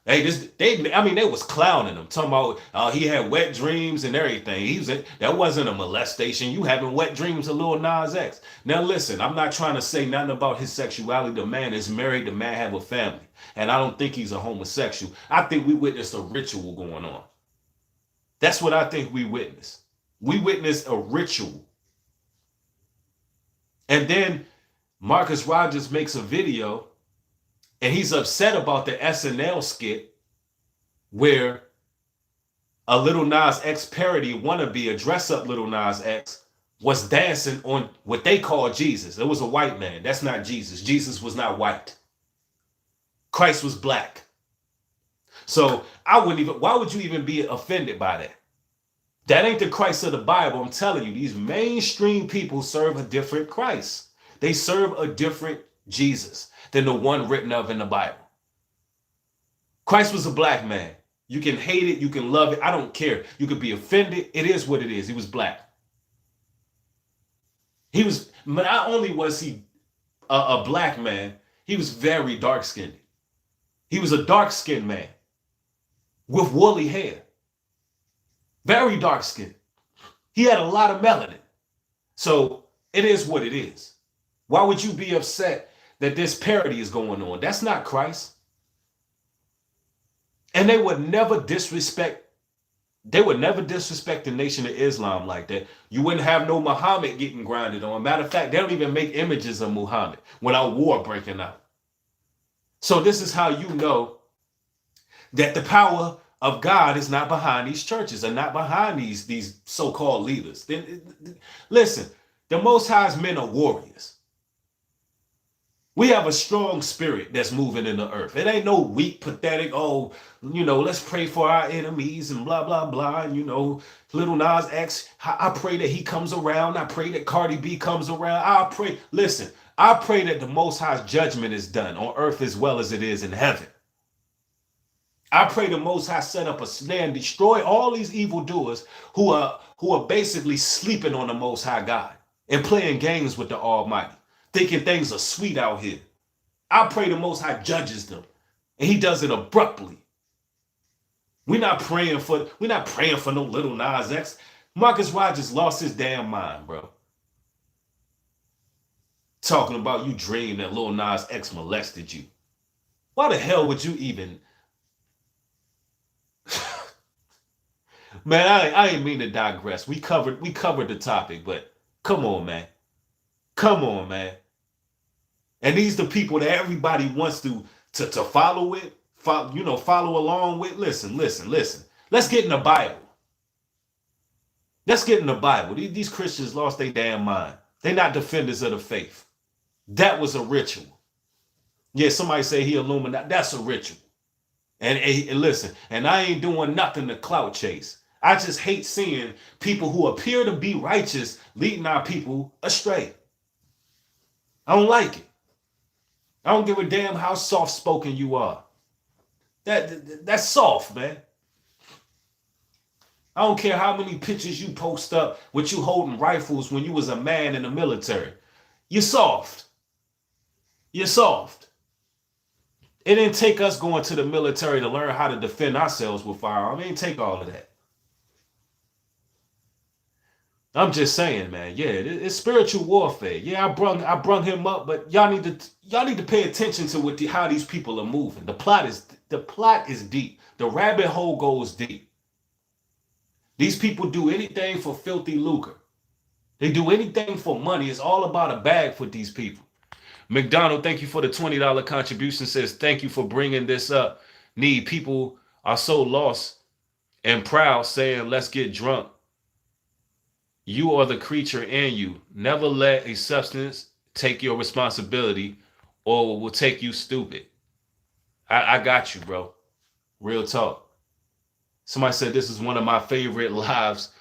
hey, they was clowning him, talking about he had wet dreams and everything. That wasn't a molestation. You having wet dreams of Lil Nas X. Now listen, I'm not trying to say nothing about his sexuality. The man is married, the man have a family. And I don't think he's a homosexual. I think we witnessed a ritual going on. That's what I think we witnessed. We witnessed a ritual. And then Marcus Rogers makes a video and he's upset about the SNL skit where a Lil Nas X parody wannabe, a dress-up Lil Nas X, was dancing on what they call Jesus. It was a white man. That's not Jesus. Jesus was not white. Christ was black. So why would you even be offended by that? That ain't the Christ of the Bible. I'm telling you, these mainstream people serve a different Christ. They serve a different Jesus than the one written of in the Bible. Christ was a black man. You can hate it. You can love it. I don't care. You could be offended. It is what it is. He was black. Not only was he a black man, he was very dark-skinned. He was a dark-skinned man with woolly hair. Very dark-skinned. He had a lot of melanin. So it is what it is. Why would you be upset that this parody is going on? That's not Christ. And they would never disrespect the Nation of Islam like that. You wouldn't have no Muhammad getting grinded on. Matter of fact, they don't even make images of Muhammad without war breaking out. So this is how you know that the power of God is not behind these churches and not behind these so-called leaders. Listen, the Most High's men are warriors. We have a strong spirit that's moving in the earth. It ain't no weak, pathetic, let's pray for our enemies and blah, blah, blah. And, Lil Nas X, I pray that he comes around. I pray that Cardi B comes around. I pray that the Most High's judgment is done on earth as well as it is in heaven. I pray the Most High set up a snare and destroy all these evildoers who are basically sleeping on the Most High God and playing games with the Almighty, thinking things are sweet out here. I pray the Most High judges them, and he does it abruptly. We're not praying for no Lil Nas X. Marcus Rogers lost his damn mind, bro. Talking about you dream that Lil Nas X molested you. Why the hell would you even... Man, I ain't mean to digress. We covered the topic, but come on, man. Come on, man. And these the people that everybody wants to follow with, follow along with. Listen. Let's get in the Bible. Let's get in the Bible. These Christians lost their damn mind. They're not defenders of the faith. That was a ritual. Yeah, somebody say he Illuminati. That's a ritual. And listen, and I ain't doing nothing to clout chase. I just hate seeing people who appear to be righteous leading our people astray. I don't like it. I don't give a damn how soft-spoken you are. That's soft, man. I don't care how many pictures you post up with you holding rifles when you was a man in the military. You're soft. You're soft. It didn't take us going to the military to learn how to defend ourselves with firearms. It didn't take all of that. I'm just saying, man. Yeah, it's spiritual warfare. Yeah, I brung him up, but y'all need to pay attention to how these people are moving. The plot is deep. The rabbit hole goes deep. These people do anything for filthy lucre. They do anything for money. It's all about a bag for these people. McDonald, thank you for the $20 contribution. Says, thank you for bringing this up. People are so lost and proud saying, let's get drunk. You are the creature in you. Never let a substance take your responsibility or it will take you stupid. I got you, bro. Real talk. Somebody said this is one of my favorite lives.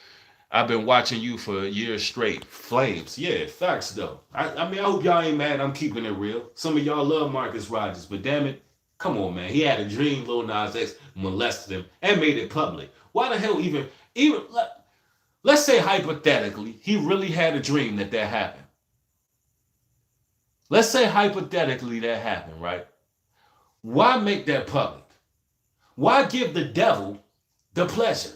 I've been watching you for years straight. Flames. Yeah, facts though. I mean, I hope y'all ain't mad I'm keeping it real. Some of y'all love Marcus Rogers, but damn it, come on, man. He had a dream Lil Nas X molested him and made it public. Why the hell even let's say hypothetically, he really had a dream that happened. Let's say hypothetically that happened, right? Why make that public? Why give the devil the pleasure?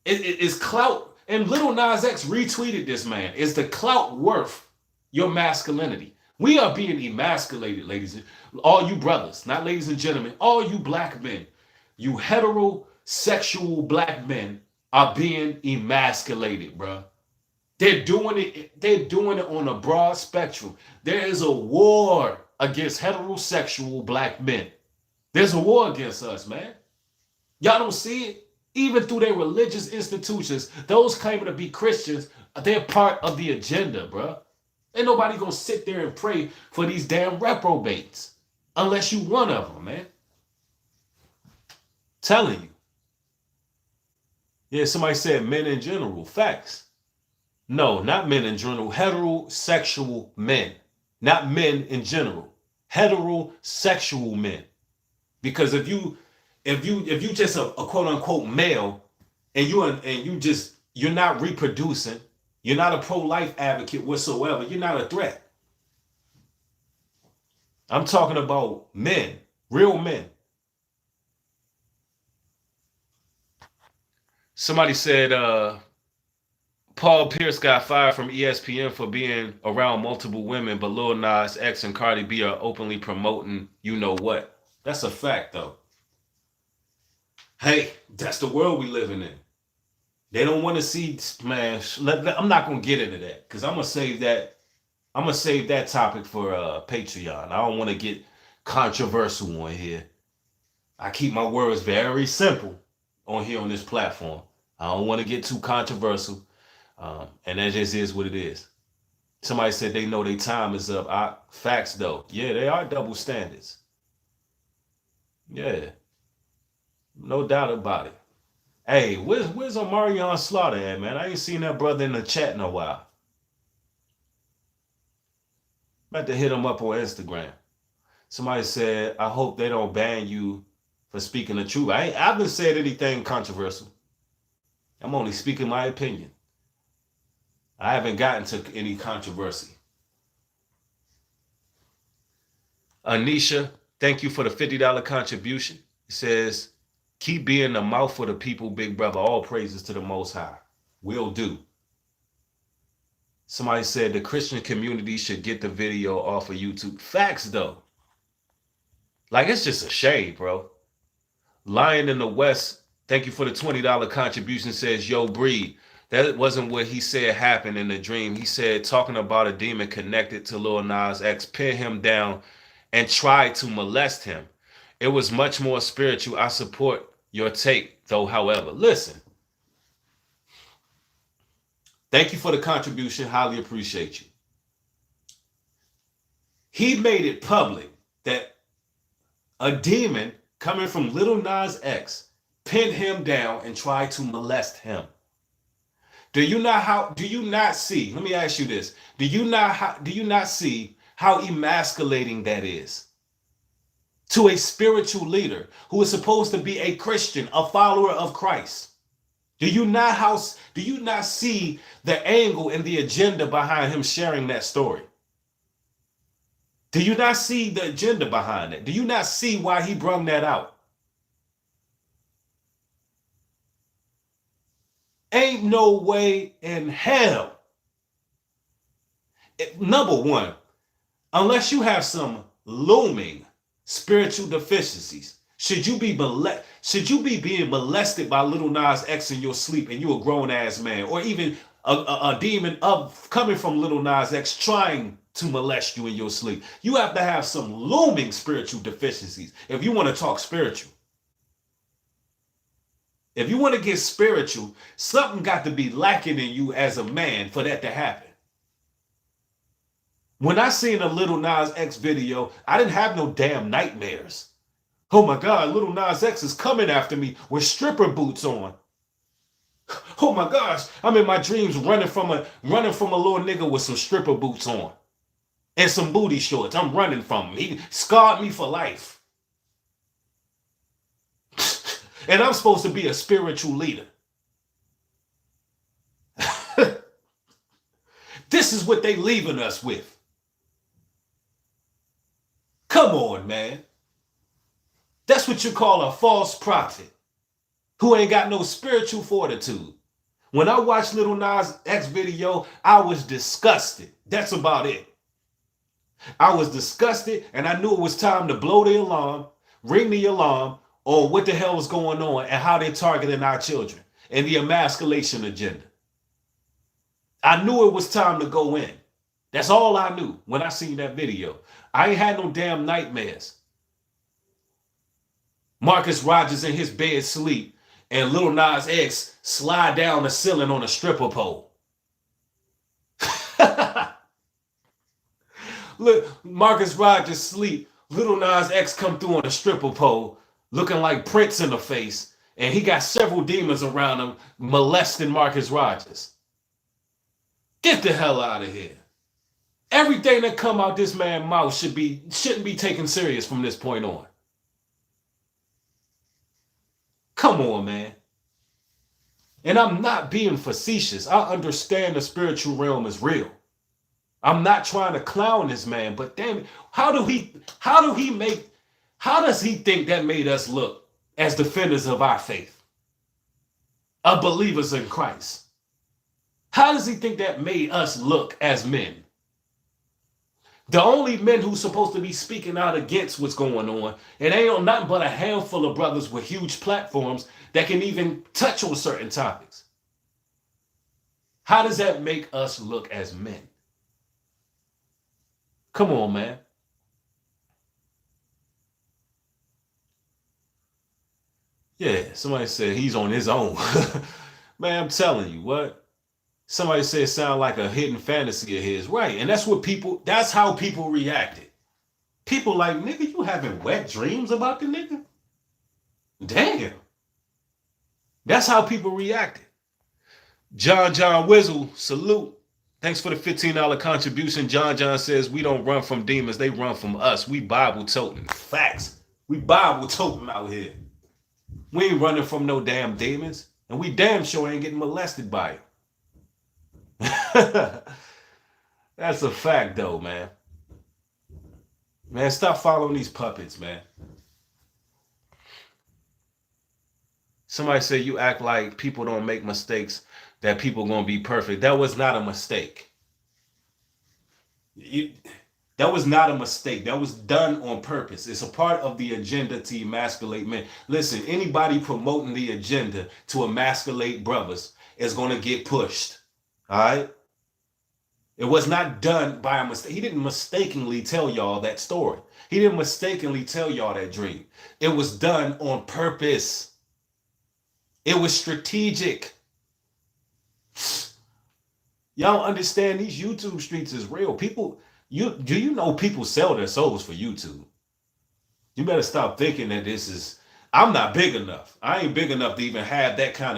Is clout, and Lil Nas X retweeted this man. Is the clout worth your masculinity? We are being emasculated, ladies. All you brothers, not ladies and gentlemen, all you black men, you heterosexual black men are being emasculated, bro. They're doing it on a broad spectrum. There is a war against heterosexual black men. There's a war against us, man. Y'all don't see it? Even through their religious institutions, those claiming to be Christians, they're part of the agenda, bro. Ain't nobody gonna sit there and pray for these damn reprobates unless you one of them, man. Telling you. Yeah, somebody said men in general. Facts. No, not men in general. Heterosexual men. Not men in general. Heterosexual men. Because if you just a quote unquote male and you're not reproducing, you're not a pro-life advocate whatsoever, you're not a threat. I'm talking about men, real men. Somebody said Paul Pierce got fired from ESPN for being around multiple women, but Lil Nas X and Cardi B are openly promoting you know what. That's a fact, though. Hey, that's the world we living in. They don't want to see, man. I'm not gonna get into that because I'm gonna save that topic for Patreon. I don't want to get controversial on here. I keep my words very simple on here on this platform. I don't want to get too controversial, and that just is what it is. Somebody said they know their time is up. Facts though, yeah, they are double standards. Yeah, no doubt about it. Hey, where's Omarion Slaughter at, man? I ain't seen that brother in the chat in a while. About to hit him up on Instagram. Somebody said, I hope they don't ban you for speaking the truth. I haven't said anything controversial. I'm only speaking my opinion. I haven't gotten to any controversy. Anisha, thank you for the $50 contribution. It says, keep being the mouth for the people, big brother. All praises to the Most High. Will do. Somebody said the Christian community should get the video off of YouTube. Facts, though. Like, it's just a shame, bro. Lion in the West, thank you for the $20 contribution, says, yo, Breed. That wasn't what he said happened in the dream. He said, talking about a demon connected to Lil Nas X, pin him down and tried to molest him. It was much more spiritual. I support your take, though, however. Listen. Thank you for the contribution. Highly appreciate you. He made it public that a demon coming from Lil Nas X pinned him down and tried to molest him. Do you not see? Let me ask you this. Do you not see how emasculating that is to a spiritual leader who is supposed to be a Christian, a follower of Christ? Do you not see the angle and the agenda behind him sharing that story? Do you not see the agenda behind it? Do you not see why he brung that out? Ain't no way in hell. Number one, unless you have some looming spiritual deficiencies, should you be being molested by Lil Nas X in your sleep and you a grown ass man, or even a demon coming from Lil Nas X trying to molest you in your sleep? You have to have some looming spiritual deficiencies if you want to talk spiritual. If you want to get spiritual, something got to be lacking in you as a man for that to happen. When I seen a Lil Nas X video, I didn't have no damn nightmares. Oh my God, Lil Nas X is coming after me with stripper boots on. Oh my gosh, I'm in my dreams running from a little nigga with some stripper boots on and some booty shorts. I'm running from him. He scarred me for life. And I'm supposed to be a spiritual leader. This is what they leaving us with. Come on, man. That's what you call a false prophet who ain't got no spiritual fortitude. When I watched Lil Nas X video, I was disgusted. That's about it. I was disgusted, and I knew it was time to blow the alarm, ring the alarm, or what the hell was going on and how they're targeting our children. and the emasculation agenda. I knew it was time to go in. That's all I knew when I seen that video. I ain't had no damn nightmares. Marcus Rogers in his bed sleep and Lil Nas X slide down the ceiling on a stripper pole. Look, Marcus Rogers sleep. Lil Nas X come through on a stripper pole looking like Prince in the face. And he got several demons around him molesting Marcus Rogers. Get the hell out of here. Everything that come out this man's mouth shouldn't be taken serious from this point on. Come on, man. And I'm not being facetious. I understand the spiritual realm is real. I'm not trying to clown this man, but damn it, how does he think that made us look as defenders of our faith, of believers in Christ? How does he think that made us look as men? The only men who's supposed to be speaking out against what's going on, it ain't nothing but a handful of brothers with huge platforms that can even touch on certain topics. How does that make us look as men? Come on, man. Yeah, somebody said he's on his own. Man, I'm telling you, what? Somebody said it sounded like a hidden fantasy of his. Right, and that's how people reacted. People like, nigga, you having wet dreams about the nigga? Damn. That's how people reacted. John Wizzle, salute. Thanks for the $15 contribution. John says, we don't run from demons. They run from us. We Bible toting. Facts. We Bible toting out here. We ain't running from no damn demons. And we damn sure ain't getting molested by it. That's a fact, though, man. Man, stop following these puppets, man. Somebody said you act like people don't make mistakes, that people gonna be perfect. That was not a mistake. That was not a mistake. That was done on purpose. It's a part of the agenda to emasculate men. Listen, anybody promoting the agenda to emasculate brothers is gonna get pushed. All right? It was not done by a mistake. He didn't mistakenly tell y'all that story. He didn't mistakenly tell y'all that dream. It was done on purpose. It was strategic. Y'all understand these YouTube streets is real. People, do you know people sell their souls for YouTube? You better stop thinking that this is, I'm not big enough. I ain't big enough to even have that kind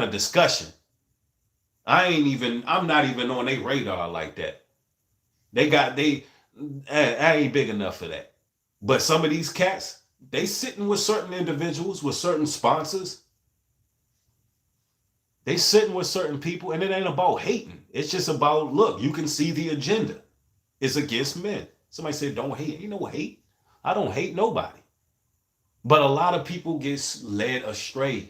of discussion. I'm not even on their radar like that. I ain't big enough for that. But some of these cats, they sitting with certain individuals, with certain sponsors. They sitting with certain people, and it ain't about hating. It's just about, look, you can see the agenda. It's against men. Somebody said, don't hate. Ain't no hate. I don't hate nobody. But a lot of people get led astray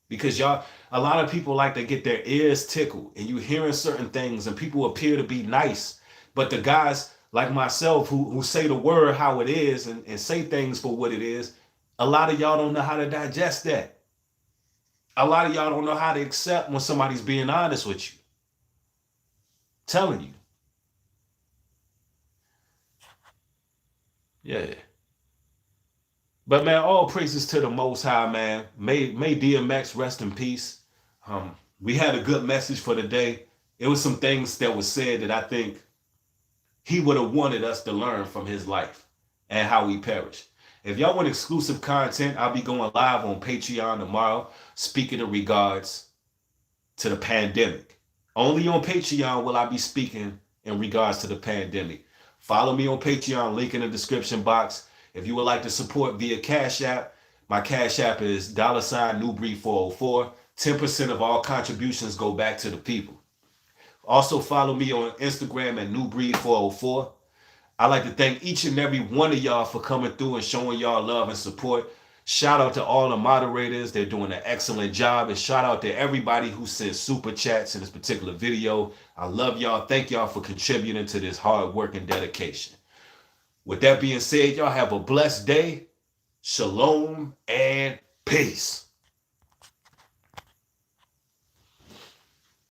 because a lot of people like to get their ears tickled, and you hearing certain things, and people appear to be nice. But the guys like myself who say the word how it is and say things for what it is, a lot of y'all don't know how to digest that. A lot of y'all don't know how to accept when somebody's being honest with you. Telling you. Yeah. But man, all praises to the Most High, man. May DMX rest in peace. We had a good message for the day. It was some things that was said that I think he would have wanted us to learn from his life and how he perished. If y'all want exclusive content, I'll be going live on Patreon tomorrow, speaking in regards to the pandemic. Only on Patreon will I be speaking in regards to the pandemic. Follow me on Patreon, link in the description box. If you would like to support via Cashapp, my Cashapp is $Newbreed404. 10% of all contributions go back to the people. Also follow me on Instagram at Newbreed404. I'd like to thank each and every one of y'all for coming through and showing y'all love and support. Shout out to all the moderators. They're doing an excellent job. And shout out to everybody who sent super chats in this particular video. I love y'all. Thank y'all for contributing to this hard work and dedication. With that being said, y'all have a blessed day. Shalom and Peace.